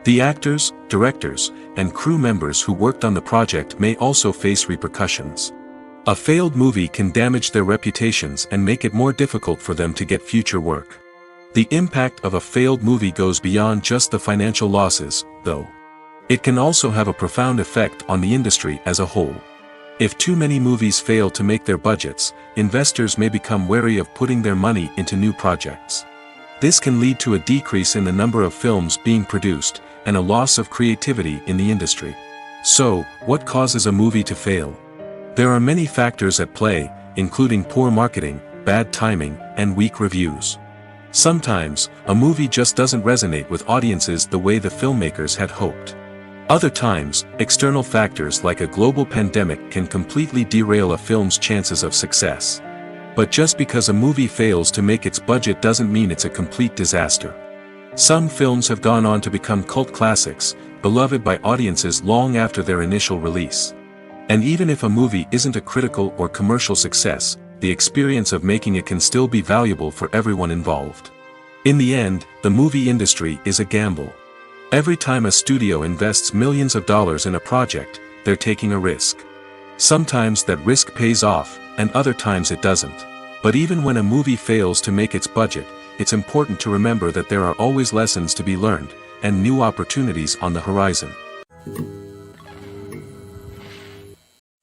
The actors, directors, and crew members who worked on the project may also face repercussions. A failed movie can damage their reputations and make it more difficult for them to get future work. The impact of a failed movie goes beyond just the financial losses, though. It can also have a profound effect on the industry as a whole. If too many movies fail to make their budgets, investors may become wary of putting their money into new projects. This can lead to a decrease in the number of films being produced, and a loss of creativity in the industry. So, what causes a movie to fail? There are many factors at play, including poor marketing, bad timing, and weak reviews. Sometimes, a movie just doesn't resonate with audiences the way the filmmakers had hoped. Other times, external factors like a global pandemic can completely derail a film's chances of success. But just because a movie fails to make its budget doesn't mean it's a complete disaster. Some films have gone on to become cult classics, beloved by audiences long after their initial release. And even if a movie isn't a critical or commercial success, the experience of making it can still be valuable for everyone involved. In the end, the movie industry is a gamble. Every time a studio invests millions of dollars in a project, they're taking a risk. Sometimes that risk pays off, and other times it doesn't. But even when a movie fails to make its budget, it's important to remember that there are always lessons to be learned, and new opportunities on the horizon.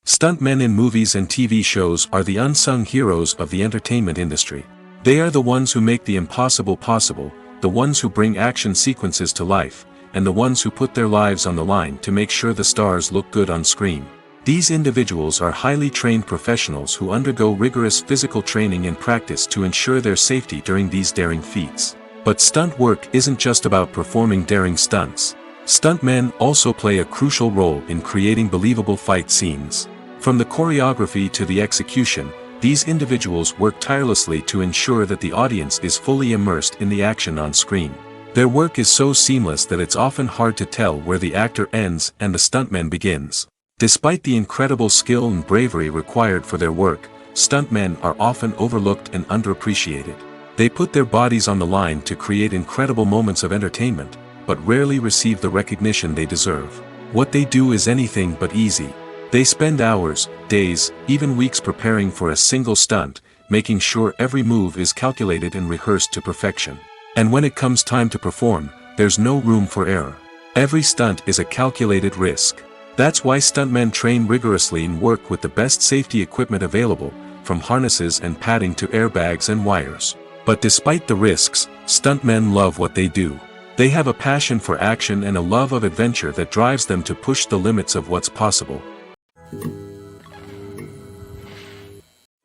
Stuntmen in movies and TV shows are the unsung heroes of the entertainment industry. They are the ones who make the impossible possible, the ones who bring action sequences to life, and the ones who put their lives on the line to make sure the stars look good on screen. These individuals are highly trained professionals who undergo rigorous physical training and practice to ensure their safety during these daring feats. But stunt work isn't just about performing daring stunts. Stuntmen also play a crucial role in creating believable fight scenes. From the choreography to the execution, these individuals work tirelessly to ensure that the audience is fully immersed in the action on screen. Their work is so seamless that it's often hard to tell where the actor ends and the stuntman begins. Despite the incredible skill and bravery required for their work, stuntmen are often overlooked and underappreciated. They put their bodies on the line to create incredible moments of entertainment, but rarely receive the recognition they deserve. What they do is anything but easy. They spend hours, days, even weeks preparing for a single stunt, making sure every move is calculated and rehearsed to perfection. And when it comes time to perform, there's no room for error. Every stunt is a calculated risk. That's why stuntmen train rigorously and work with the best safety equipment available, from harnesses and padding to airbags and wires. But despite the risks, stuntmen love what they do. They have a passion for action and a love of adventure that drives them to push the limits of what's possible.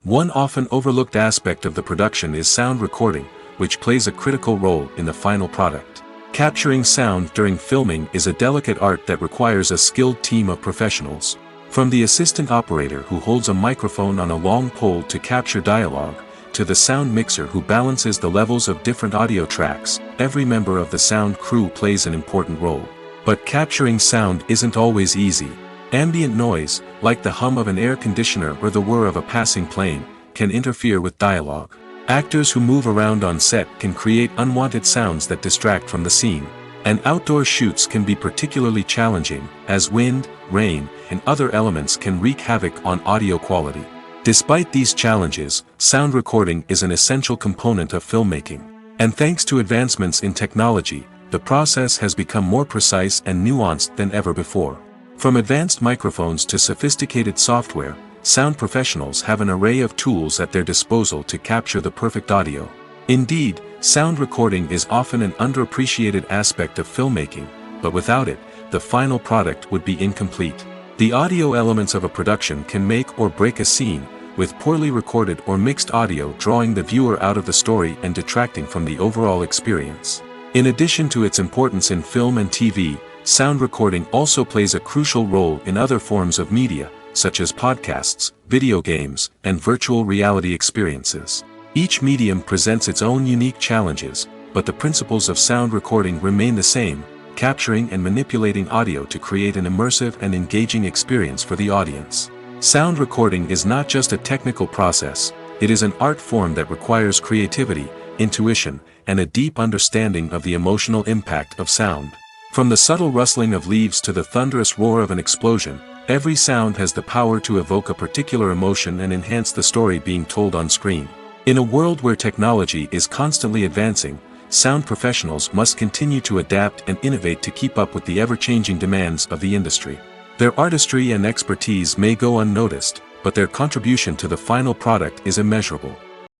One often overlooked aspect of the production is sound recording, which plays a critical role in the final product. Capturing sound during filming is a delicate art that requires a skilled team of professionals. From the assistant operator who holds a microphone on a long pole to capture dialogue, to the sound mixer who balances the levels of different audio tracks, every member of the sound crew plays an important role. But capturing sound isn't always easy. Ambient noise, like the hum of an air conditioner or the whir of a passing plane, can interfere with dialogue. Actors who move around on set can create unwanted sounds that distract from the scene. And outdoor shoots can be particularly challenging, as wind, rain, and other elements can wreak havoc on audio quality. Despite these challenges, sound recording is an essential component of filmmaking. And thanks to advancements in technology, the process has become more precise and nuanced than ever before. From advanced microphones to sophisticated software, sound professionals have an array of tools at their disposal to capture the perfect audio. Indeed, sound recording is often an underappreciated aspect of filmmaking, but without it, the final product would be incomplete. The audio elements of a production can make or break a scene, with poorly recorded or mixed audio drawing the viewer out of the story and detracting from the overall experience. In addition to its importance in film and TV, sound recording also plays a crucial role in other forms of media, such as podcasts, video games, and virtual reality experiences. Each medium presents its own unique challenges, but the principles of sound recording remain the same, capturing and manipulating audio to create an immersive and engaging experience for the audience. Sound recording is not just a technical process, it is an art form that requires creativity, intuition, and a deep understanding of the emotional impact of sound. From the subtle rustling of leaves to the thunderous roar of an explosion, every sound has the power to evoke a particular emotion and enhance the story being told on screen. In a world where technology is constantly advancing, sound professionals must continue to adapt and innovate to keep up with the ever-changing demands of the industry. Their artistry and expertise may go unnoticed, but their contribution to the final product is immeasurable.